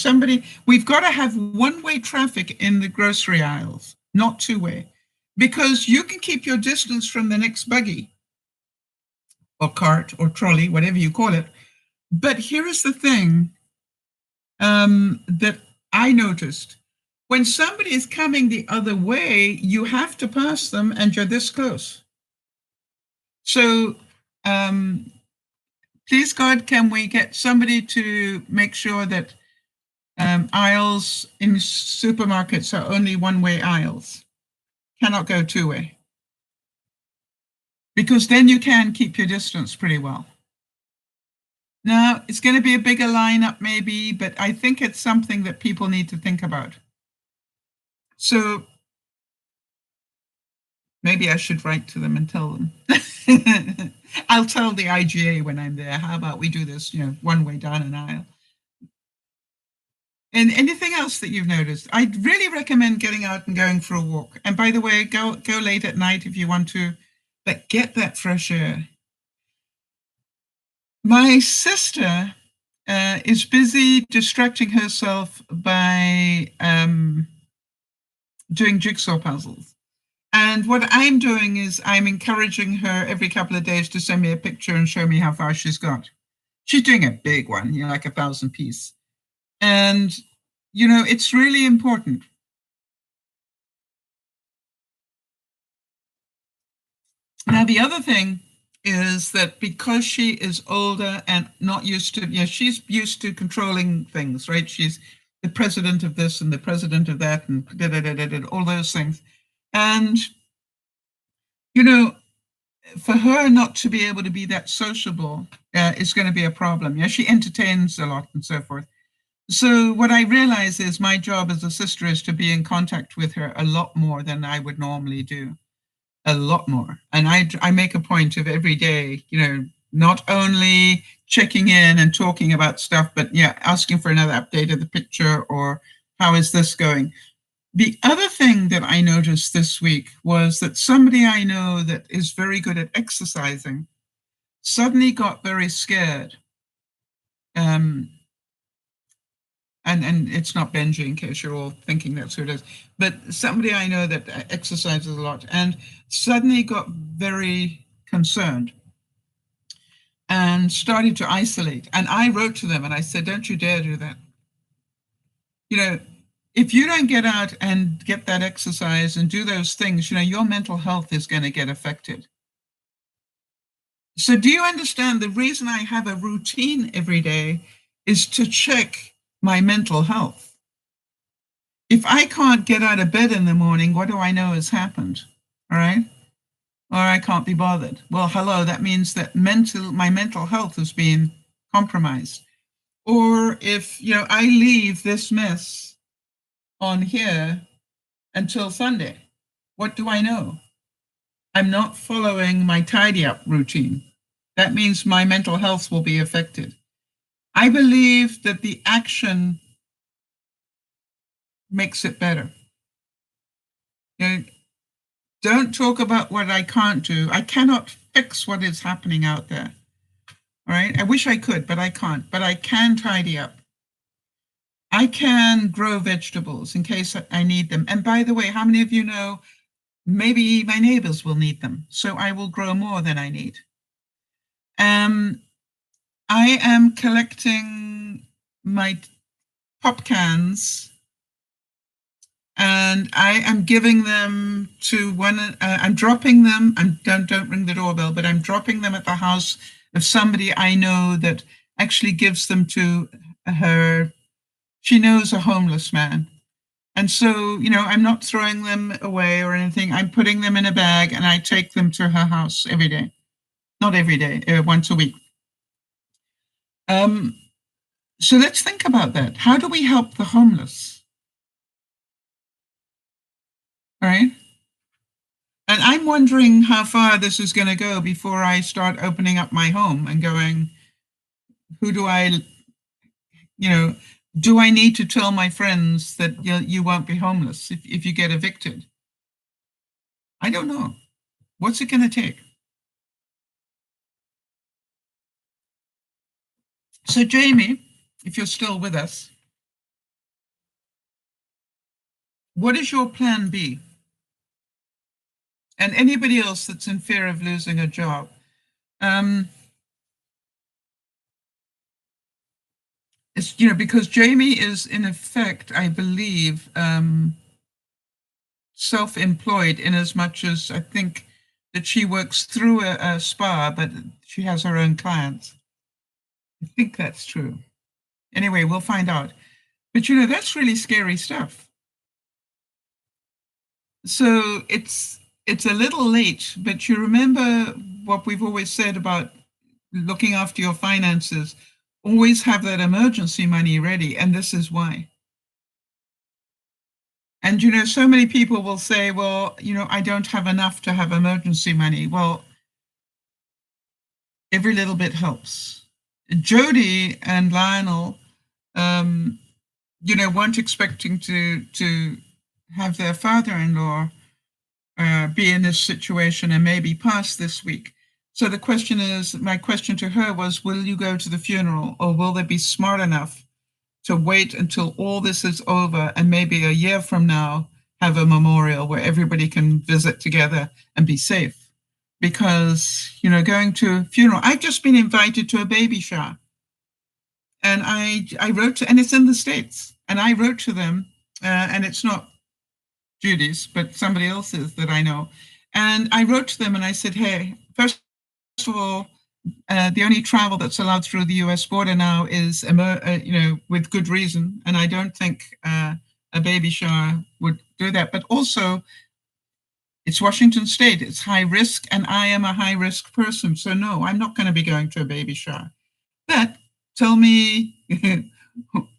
We've got to have one-way traffic in the grocery aisles, not two-way, because you can keep your distance from the next buggy or cart or trolley, whatever you call it. But here is the thing that I noticed. When somebody is coming the other way, you have to pass them and you're this close. So please, God, can we get somebody to make sure that aisles in supermarkets are only one-way aisles, cannot go two-way? Because then you can keep your distance pretty well. Now, it's going to be a bigger lineup maybe, but I think it's something that people need to think about. So maybe I should write to them and tell them. I'll tell the IGA when I'm there, how about we do this, one way down an aisle. And anything else that you've noticed? I'd really recommend getting out and going for a walk. And by the way, go late at night if you want to, but get that fresh air. My sister is busy distracting herself by doing jigsaw puzzles. And what I'm doing is I'm encouraging her every couple of days to send me a picture and show me how far she's got. She's doing a big one, like 1,000 piece. And, it's really important. Now, the other thing is that because she is older and not used to, she's used to controlling things, right? She's the president of this and the president of that and all those things. And, for her not to be able to be that sociable is going to be a problem. She entertains a lot and so forth. So what I realize is my job as a sister is to be in contact with her a lot more than I would normally do. A lot more. And I make a point of every day, not only checking in and talking about stuff, but asking for another update of the picture or how is this going. The other thing that I noticed this week was that somebody I know that is very good at exercising suddenly got very scared. And it's not Benji, in case you're all thinking that's who it is, but somebody I know that exercises a lot and suddenly got very concerned and started to isolate. And I wrote to them and I said, don't you dare do that. If you don't get out and get that exercise and do those things, your mental health is going to get affected. So do you understand the reason I have a routine every day is to check my mental health? If I can't get out of bed in the morning, what do I know has happened? All right. Or I can't be bothered. Well, hello, that means that my mental health has been compromised. Or if, I leave this mess on here until Sunday, what do I know? I'm not following my tidy up routine. That means my mental health will be affected. I believe that the action makes it better. Don't talk about what I can't do. I cannot fix what is happening out there. All right. I wish I could, but I can't. But I can tidy up. I can grow vegetables in case I need them. And by the way, how many of you know maybe my neighbors will need them? So I will grow more than I need. I am collecting my pop cans and I am giving them to one. I'm dropping them. Don't ring the doorbell, but I'm dropping them at the house of somebody I know that actually gives them to her. She knows a homeless man. And so, I'm not throwing them away or anything. I'm putting them in a bag and I take them to her house every day. Not every day, once a week. So let's think about that. How do we help the homeless? All right. And I'm wondering how far this is going to go before I start opening up my home and going, who do I, do I need to tell my friends that you won't be homeless if you get evicted? I don't know. What's it going to take? So Jamie, if you're still with us, what is your plan B? And anybody else that's in fear of losing a job? It's, because Jamie is in effect, I believe, self-employed in as much as I think that she works through a spa, but she has her own clients. I think that's true. Anyway, we'll find out. But that's really scary stuff. So it's a little late, but you remember what we've always said about looking after your finances. Always have that emergency money ready, and this is why. And so many people will say, well, I don't have enough to have emergency money. Well, every little bit helps. Jody and Lionel, weren't expecting to have their father-in-law be in this situation and maybe pass this week. So the question is, my question to her was, will you go to the funeral, or will they be smart enough to wait until all this is over and maybe a year from now have a memorial where everybody can visit together and be safe? Because, you know, going to a funeral, I've just been invited to a baby shower. And I wrote to, and it's in the States, and I wrote to them, and it's not Judy's, but somebody else's that I know. And I wrote to them and I said, hey, first of all, the only travel that's allowed through the US border now is, you know, with good reason. And I don't think a baby shower would do that. But also, it's Washington State, it's high risk, and I am a high risk person. So no, I'm not going to be going to a baby shower. But tell me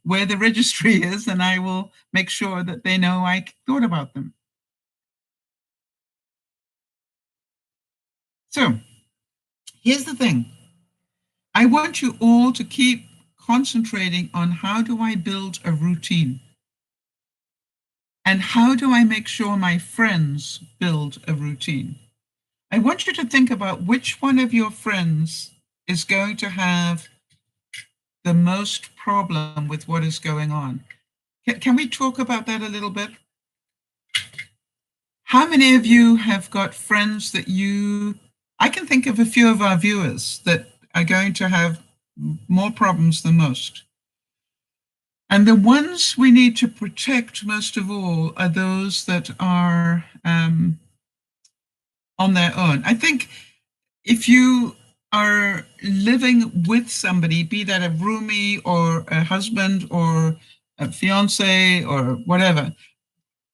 where the registry is, and I will make sure that they know I thought about them. So here's the thing. I want you all to keep concentrating on how do I build a routine? And how do I make sure my friends build a routine? I want you to think about which one of your friends is going to have the most problem with what is going on. Can we talk about that a little bit? How many of you have got friends that I can think of a few of our viewers that are going to have more problems than most. And the ones we need to protect most of all are those that are on their own. I think if you are living with somebody, be that a roomie or a husband or a fiance or whatever,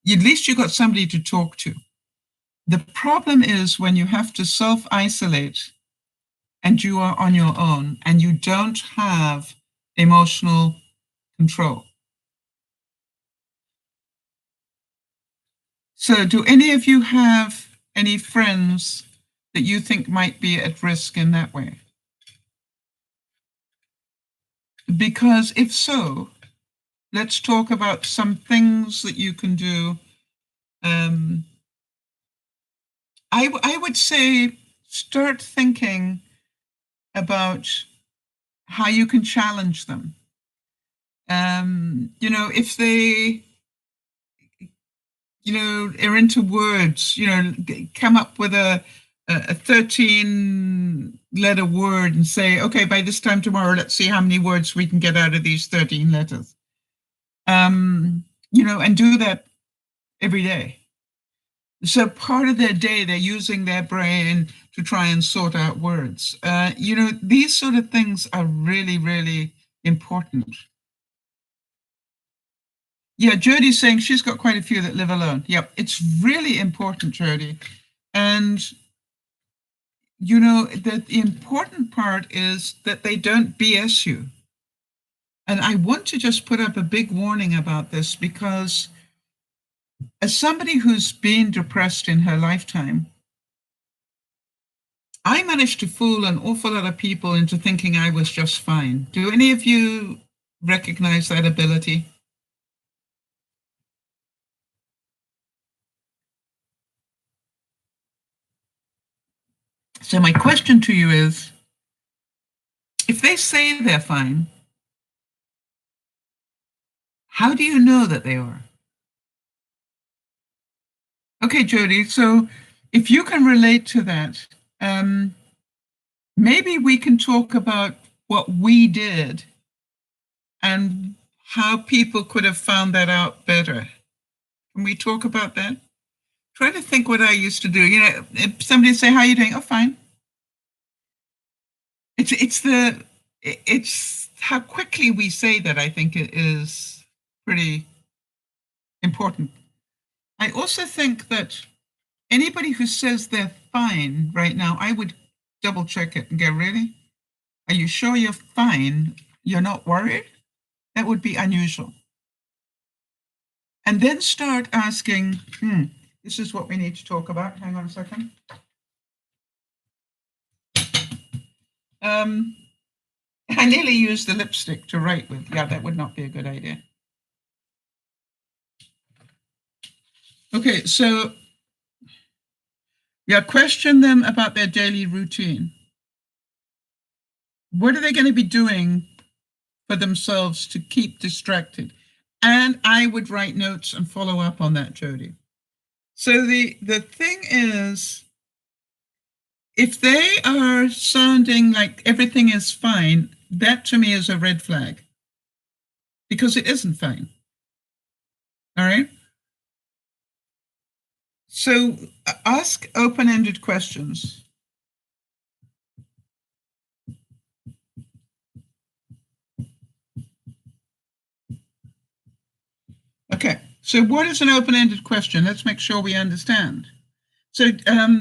at least you've got somebody to talk to. The problem is when you have to self-isolate and you are on your own and you don't have emotional control. So do any of you have any friends that you think might be at risk in that way? Because if so, let's talk about some things that you can do. I would say start thinking about how you can challenge them. You know, if they, you know, are into words, you know, come up with a 13-letter word and say, okay, by this time tomorrow, let's see how many words we can get out of these 13 letters. You know, and do that every day. So part of their day, they're using their brain to try and sort out words. You know, these sort of things are really, really important. Yeah, Jody's saying she's got quite a few that live alone. Yep, it's really important, Jody. And, you know, the important part is that they don't BS you. And I want to just put up a big warning about this because as somebody who's been depressed in her lifetime, I managed to fool an awful lot of people into thinking I was just fine. Do any of you recognize that ability? So my question to you is, if they say they're fine, how do you know that they are? Okay, Jody, so if you can relate to that, maybe we can talk about what we did and how people could have found that out better. Can we talk about that? Try to think what I used to do. You know, if somebody say, how are you doing? Oh, fine. It's how quickly we say that, I think it is pretty important. I also think that anybody who says they're fine right now, I would double check it and go, really? Are you sure you're fine? You're not worried? That would be unusual. And then start asking, this is what we need to talk about. Hang on a second. I nearly used the lipstick to write with. Yeah, that would not be a good idea. Okay, so yeah, question them about their daily routine. What are they going to be doing for themselves to keep distracted? And I would write notes and follow up on that, Jody. So the thing is, if they are sounding like everything is fine, that to me is a red flag, because it isn't fine. All right? So ask open-ended questions. Okay, so what is an open-ended question? Let's make sure we understand. So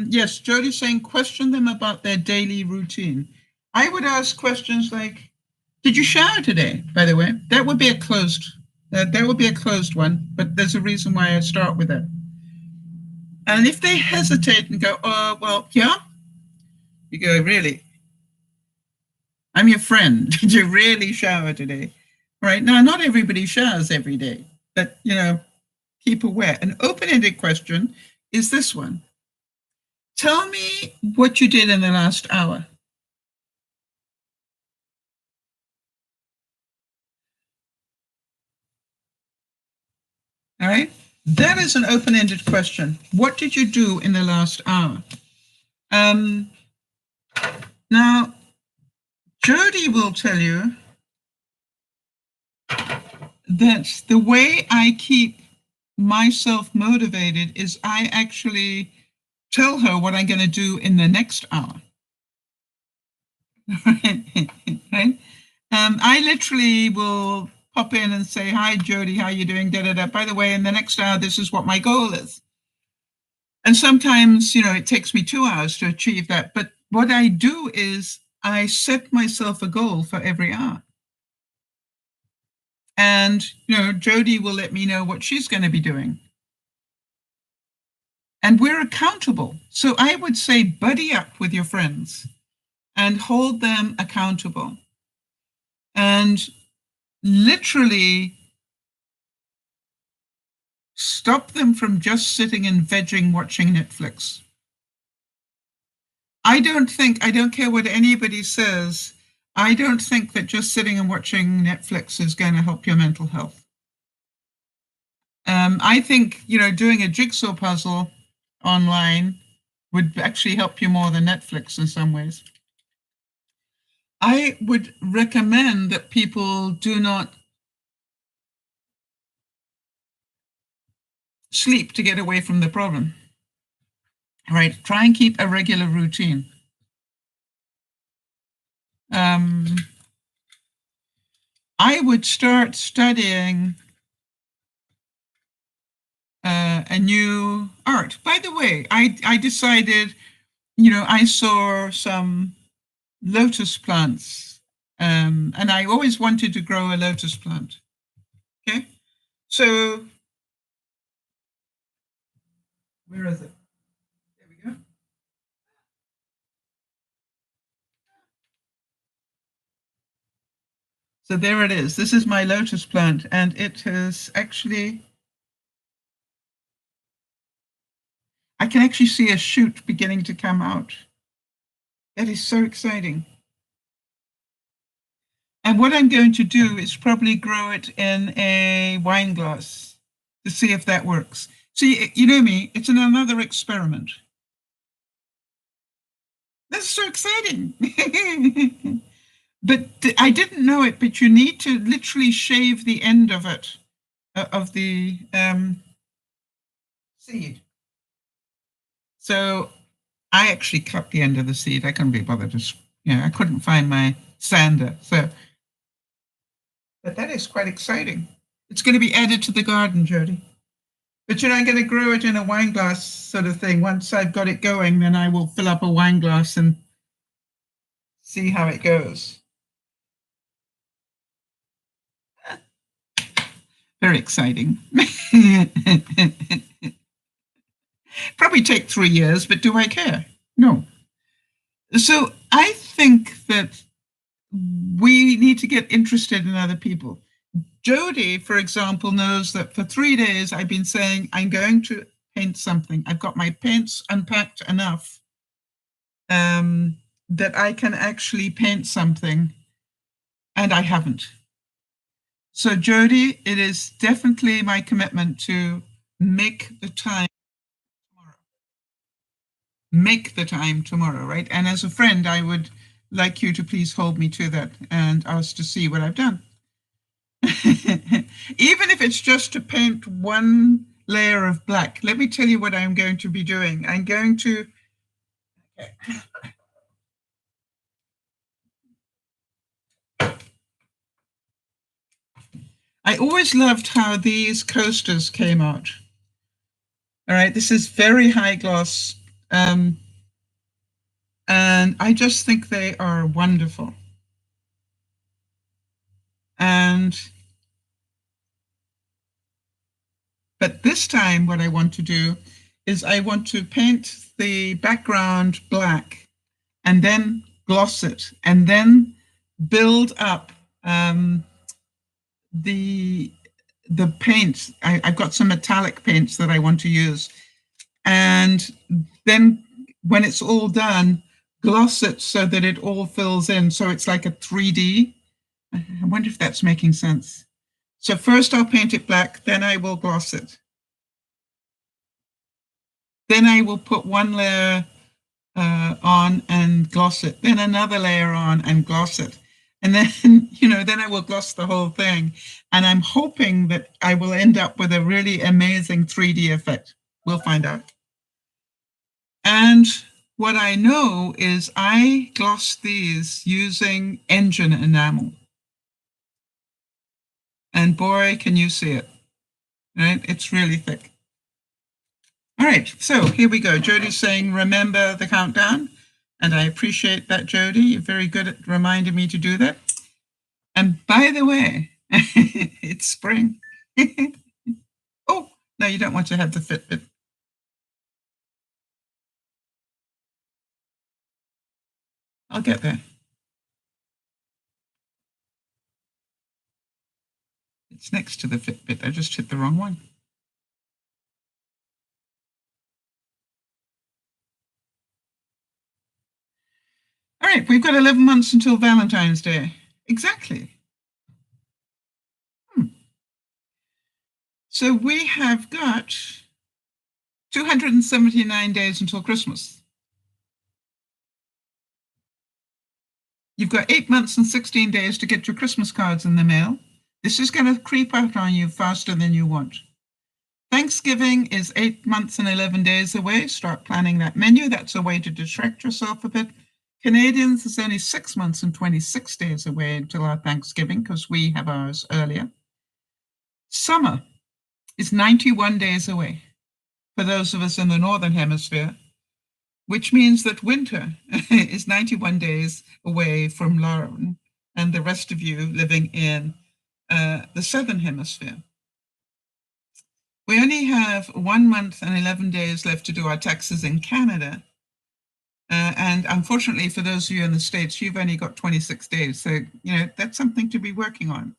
yes, Jody's saying question them about their daily routine. I would ask questions like, did you shower today, by the way? That would be a closed one, but there's a reason why I start with it. And if they hesitate and go, oh, well, yeah, you go, really? I'm your friend. Did you really shower today? Right now, not everybody showers every day, but, keep aware. An open-ended question is this one. Tell me what you did in the last hour. All right. That is an open-ended question. What did you do in the last hour? Now, Jody will tell you that the way I keep myself motivated is I actually tell her what I'm going to do in the next hour. Right? I literally will pop in and say, hi, Jody, how are you doing? Da, da, da. By the way, in the next hour, this is what my goal is. And sometimes, it takes me 2 hours to achieve that. But what I do is I set myself a goal for every hour. And, Jody will let me know what she's going to be doing. And we're accountable. So I would say buddy up with your friends and hold them accountable. And literally stop them from just sitting and vegging watching Netflix. I don't care what anybody says, I don't think that just sitting and watching Netflix is going to help your mental health. I think, doing a jigsaw puzzle online would actually help you more than Netflix in some ways. I would recommend that people do not sleep to get away from the problem. Right? Try and keep a regular routine. I would start studying a new art. By the way, I decided, I saw some lotus plants, and I always wanted to grow a lotus plant. Okay, so where is it? There we go. So there it is. This is my lotus plant, and it has actually, I can actually see a shoot beginning to come out. That is so exciting. And what I'm going to do is probably grow it in a wine glass to see if that works. See, you know me, it's another experiment. That's so exciting. But I didn't know it, but you need to literally shave the end of it, of the seed. So I actually cut the end of the seed. I couldn't be bothered to, I couldn't find my sander. So, but that is quite exciting. It's going to be added to the garden, Jody. But I'm going to grow it in a wine glass sort of thing. Once I've got it going, then I will fill up a wine glass and see how it goes. Very exciting. Probably take 3 years, but do I care? No. So I think that we need to get interested in other people. Jody, for example, knows that for 3 days I've been saying I'm going to paint something. I've got my paints unpacked enough that I can actually paint something, and I haven't. So Jody, it is definitely my commitment to make the time tomorrow. Make the time tomorrow, right? And as a friend, I would like you to please hold me to that and ask to see what I've done. Even if it's just to paint one layer of black. Let me tell you what I'm going to be doing. I'm going to... I always loved how these coasters came out. All right, this is very high gloss. And I just think they are wonderful. But this time what I want to do is I want to paint the background black and then gloss it and then build up the paint. I've got some metallic paints that I want to use. And then when it's all done, gloss it so that it all fills in. So it's like a 3D. I wonder if that's making sense. So first I'll paint it black, then I will gloss it. Then I will put one layer on and gloss it, then another layer on and gloss it. And then, then I will gloss the whole thing. And I'm hoping that I will end up with a really amazing 3D effect. We'll find out. And what I know is I gloss these using engine enamel. And boy, can you see it, right? It's really thick. All right, so here we go. Jody's saying, remember the countdown. And I appreciate that, Jody. You're very good at reminding me to do that. And by the way, it's spring. Oh, no, you don't want to have the Fitbit. I'll get there. It's next to the Fitbit. I just hit the wrong one. All right, we've got 11 months until Valentine's Day. Exactly. So we have got 279 days until Christmas. You've got 8 months and 16 days to get your Christmas cards in the mail. This is going to creep out on you faster than you want. Thanksgiving is 8 months and 11 days away. Start planning that menu. That's a way to distract yourself a bit. Canadians is only 6 months and 26 days away until our Thanksgiving because we have ours earlier. Summer is 91 days away for those of us in the Northern Hemisphere, which means that winter is 91 days away from Lauren and the rest of you living in the Southern Hemisphere. We only have 1 month and 11 days left to do our taxes in Canada. And unfortunately, for those of you in the States, you've only got 26 days. So, that's something to be working on.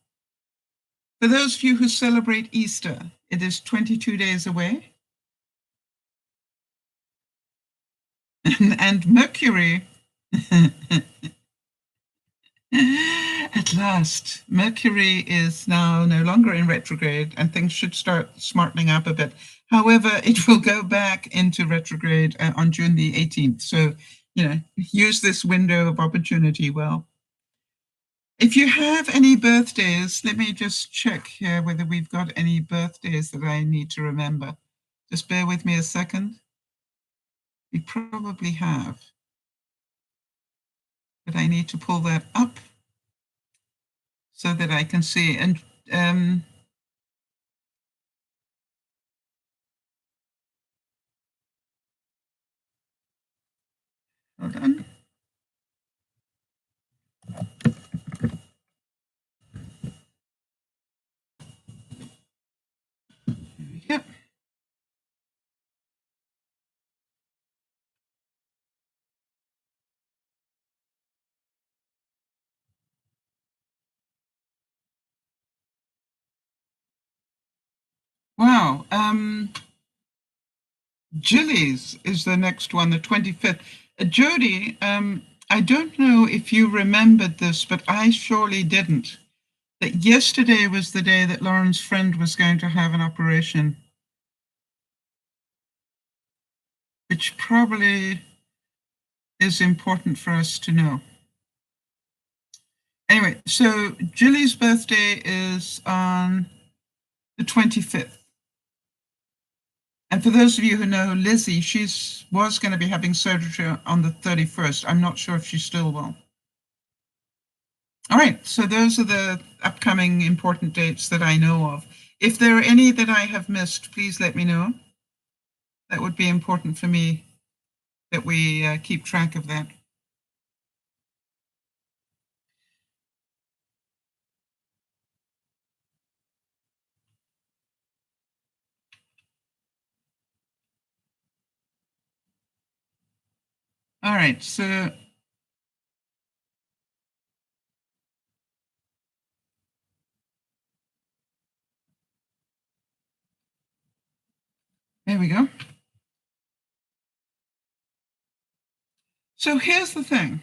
For those of you who celebrate Easter, it is 22 days away. And Mercury, at last, Mercury is now no longer in retrograde and things should start smartening up a bit. However, it will go back into retrograde on June the 18th. So, use this window of opportunity well. If you have any birthdays, let me just check here whether we've got any birthdays that I need to remember. Just bear with me a second. We probably have. But I need to pull that up so that I can see. And hold on. Yep. Wow. Jilly's is the next one, the 25th. Jody, I don't know if you remembered this, but I surely didn't. That yesterday was the day that Lauren's friend was going to have an operation, which probably is important for us to know. Anyway, so Julie's birthday is on the 25th. And for those of you who know Lizzie, was going to be having surgery on the 31st. I'm not sure if she still will. All right, so those are the upcoming important dates that I know of. If there are any that I have missed, please let me know. That would be important for me that we keep track of that. All right, so there we go. So here's the thing.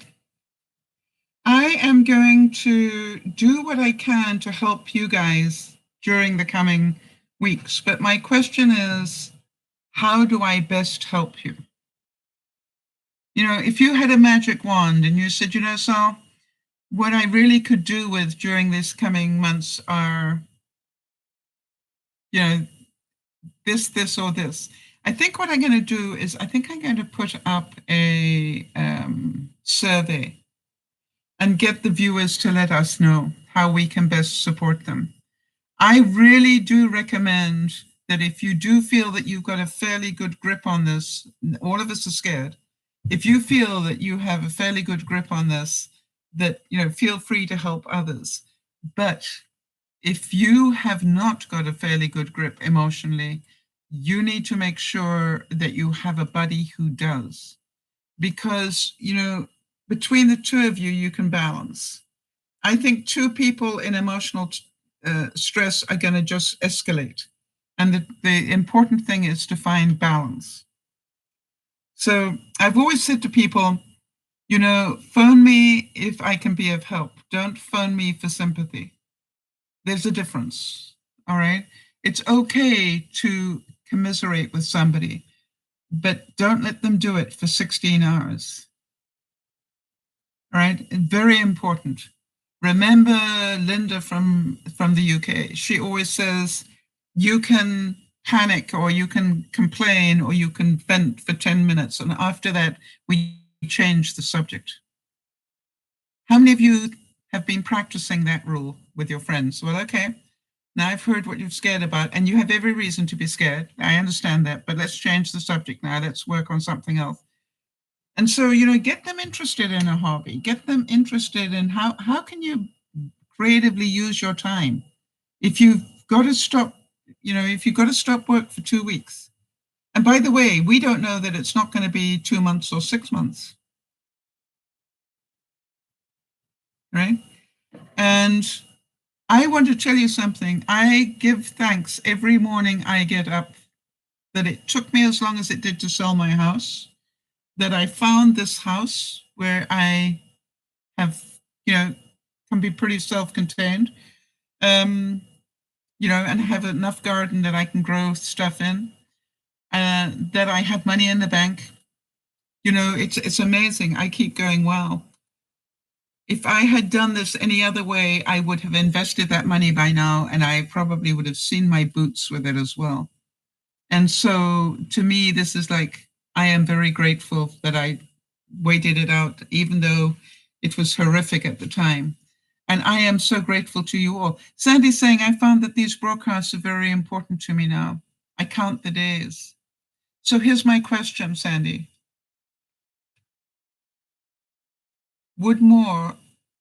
I am going to do what I can to help you guys during the coming weeks. But my question is, how do I best help you? You know, if you had a magic wand and you said, you know, Sal, what I really could do with during these coming months are, you know, this, or this. I think what I'm going to do is I think I'm going to put up a survey and get the viewers to let us know how we can best support them. I really do recommend that if you do feel that you've got a fairly good grip on this, all of us are scared. If you feel that you have a fairly good grip on this, that, you know, feel free to help others. But if you have not got a fairly good grip emotionally, you need to make sure that you have a buddy who does. Because, you know, between the two of you, you can balance. I think two people in emotional stress are going to just escalate. And the important thing is to find balance. So I've always said to people, you know, phone me if I can be of help. Don't phone me for sympathy. There's a difference. All right. It's okay to commiserate with somebody, but don't let them do it for 16 hours. All right. Very important. Remember Linda from the UK. She always says, you can panic or you can complain or you can vent for 10 minutes. And after that, we change the subject. How many of you have been practicing that rule with your friends? Well, okay, now I've heard what you're scared about, and you have every reason to be scared. I understand that, but let's change the subject now. Let's work on something else. And so, you know, get them interested in a hobby. Get them interested in how can you creatively use your time. If you've got to stop, you know, if you've got to stop work for 2 weeks. And by the way, we don't know that it's not going to be 2 months or 6 months. Right? And I want to tell you something. I give thanks every morning I get up that it took me as long as it did to sell my house, that I found this house where I have, you know, can be pretty self-contained, you know, and have enough garden that I can grow stuff in, that I have money in the bank. You know, it's amazing. I keep going, wow. If I had done this any other way, I would have invested that money by now, and I probably would have seen my boots with it as well. And so to me, this is like, I am very grateful that I waited it out, even though it was horrific at the time. And I am so grateful to you all. Sandy's saying, I found that these broadcasts are very important to me now. I count the days. So here's my question, Sandy. Would more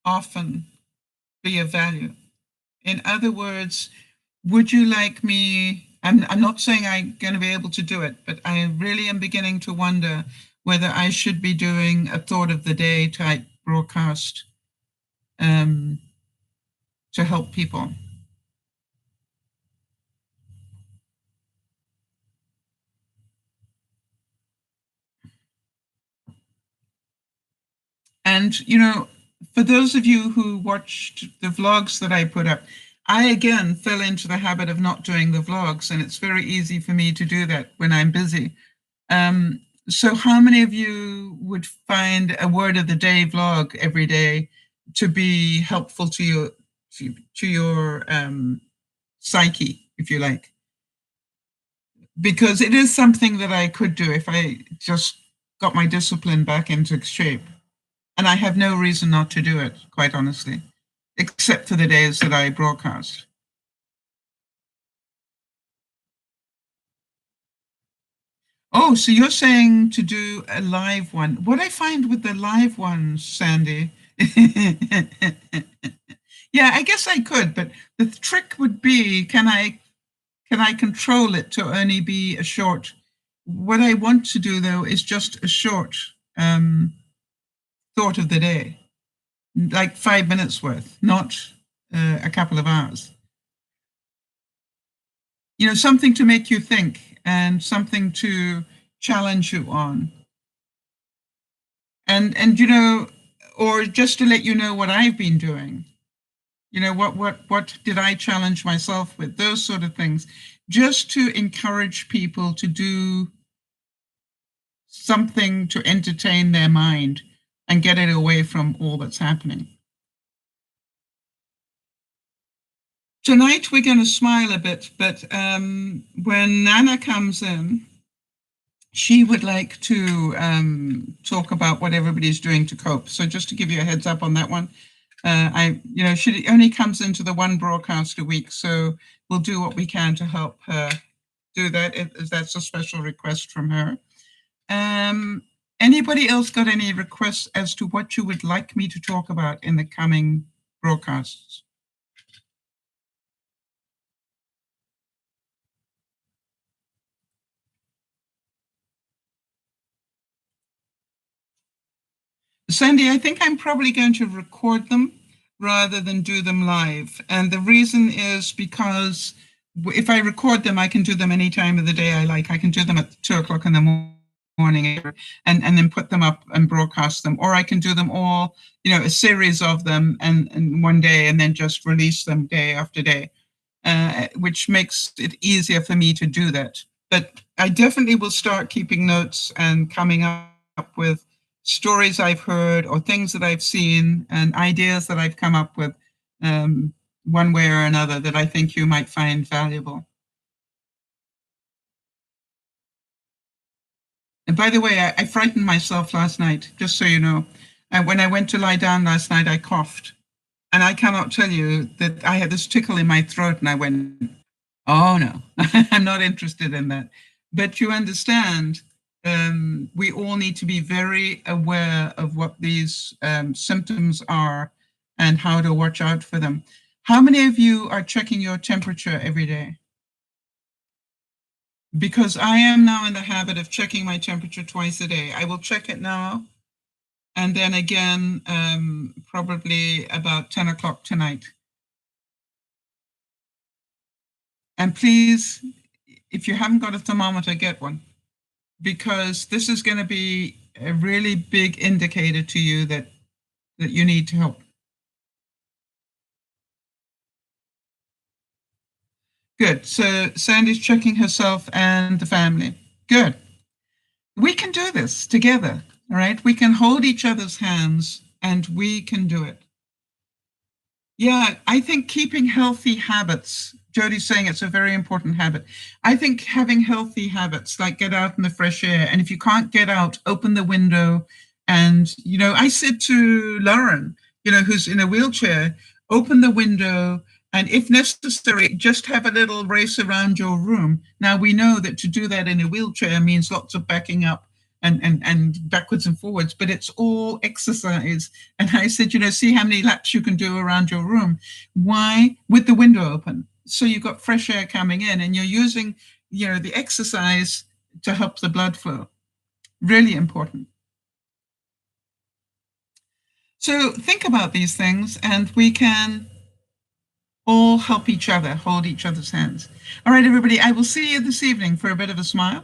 often be of value? In other words, would you like me? I'm not saying I'm going to be able to do it, but I really am beginning to wonder whether I should be doing a thought of the day type broadcast to help people. And, you know, for those of you who watched the vlogs that I put up, I again fell into the habit of not doing the vlogs, and it's very easy for me to do that when I'm busy. So how many of you would find a word of the day vlog every day to be helpful to your psyche, if you like? Because it is something that I could do if I just got my discipline back into shape. And I have no reason not to do it, quite honestly, except for the days that I broadcast. Oh, so you're saying to do a live one. What I find with the live ones, Sandy, yeah, I guess I could, but the trick would be, can I control it to only be a short? What I want to do though is just a short thought of the day, like 5 minutes worth, not a couple of hours. You know, something to make you think and something to challenge you on. And you know, or just to let you know what I've been doing. You know, what did I challenge myself with? Those sort of things. Just to encourage people to do something to entertain their mind and get it away from all that's happening. Tonight we're going to smile a bit, but when Nana comes in, she would like to talk about what everybody's doing to cope. So just to give you a heads up on that one, she only comes into the one broadcast a week, so we'll do what we can to help her do that. That's a special request from her. Anybody else got any requests as to what you would like me to talk about in the coming broadcasts? Sandy, I think I'm probably going to record them rather than do them live. And the reason is because if I record them, I can do them any time of the day I like. I can do them at 2 o'clock in the morning and then put them up and broadcast them. Or I can do them all, you know, a series of them and one day and then just release them day after day, which makes it easier for me to do that. But I definitely will start keeping notes and coming up with stories I've heard or things that I've seen and ideas that I've come up with one way or another that I think you might find valuable. And by the way, I frightened myself last night, just so you know. When I went to lie down last night, I coughed. And I cannot tell you that I had this tickle in my throat and I went, oh no, I'm not interested in that. But you understand, we all need to be very aware of what these symptoms are and how to watch out for them. How many of you are checking your temperature every day? Because I am now in the habit of checking my temperature twice a day. I will check it now and then again, probably about 10 o'clock tonight. And please, if you haven't got a thermometer, get one, because this is going to be a really big indicator to you that you need help. Good. So Sandy's checking herself and the family. Good. We can do this together. All right. We can hold each other's hands and we can do it. Yeah, I think keeping healthy habits, Jodi's saying it's a very important habit. I think having healthy habits, like get out in the fresh air, and if you can't get out, open the window. And, you know, I said to Lauren, you know, who's in a wheelchair, open the window, and if necessary, just have a little race around your room. Now, we know that to do that in a wheelchair means lots of backing up and backwards and forwards, but it's all exercise. And I said, you know, see how many laps you can do around your room. Why? With the window open. So you've got fresh air coming in and you're using, you know, the exercise to help the blood flow. Really important. So think about these things and we can all help each other, hold each other's hands. All right, everybody, I will see you this evening for a bit of a smile.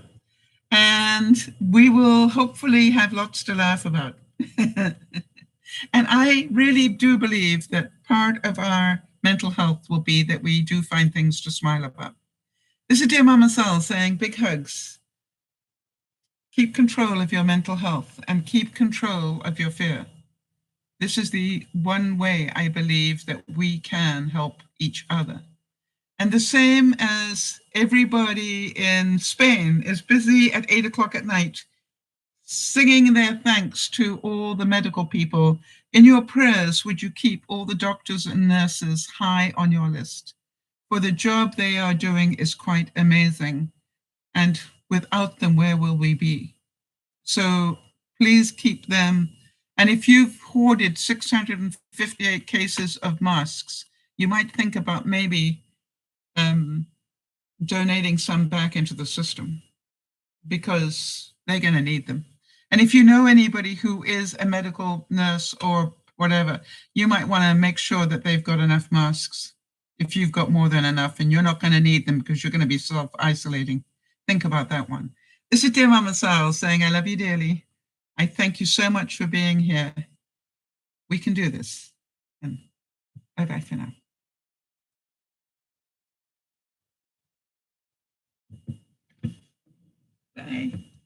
And we will hopefully have lots to laugh about. And I really do believe that part of our mental health will be that we do find things to smile about. This is Dear Mama Sal saying big hugs. Keep control of your mental health and keep control of your fear. This is the one way I believe that we can help each other. And the same as everybody in Spain is busy at 8 o'clock at night singing their thanks to all the medical people. In your prayers, would you keep all the doctors and nurses high on your list? For the job they are doing is quite amazing. And without them, where will we be? So please keep them. And if you've hoarded 658 cases of masks, you might think about maybe donating some back into the system because they're going to need them. And if you know anybody who is a medical nurse or whatever, you might want to make sure that they've got enough masks. If you've got more than enough and you're not going to need them because you're going to be self-isolating, think about that one. This is Dear Mama Sal saying, I love you dearly. I thank you so much for being here. We can do this. And bye-bye for now. Bye.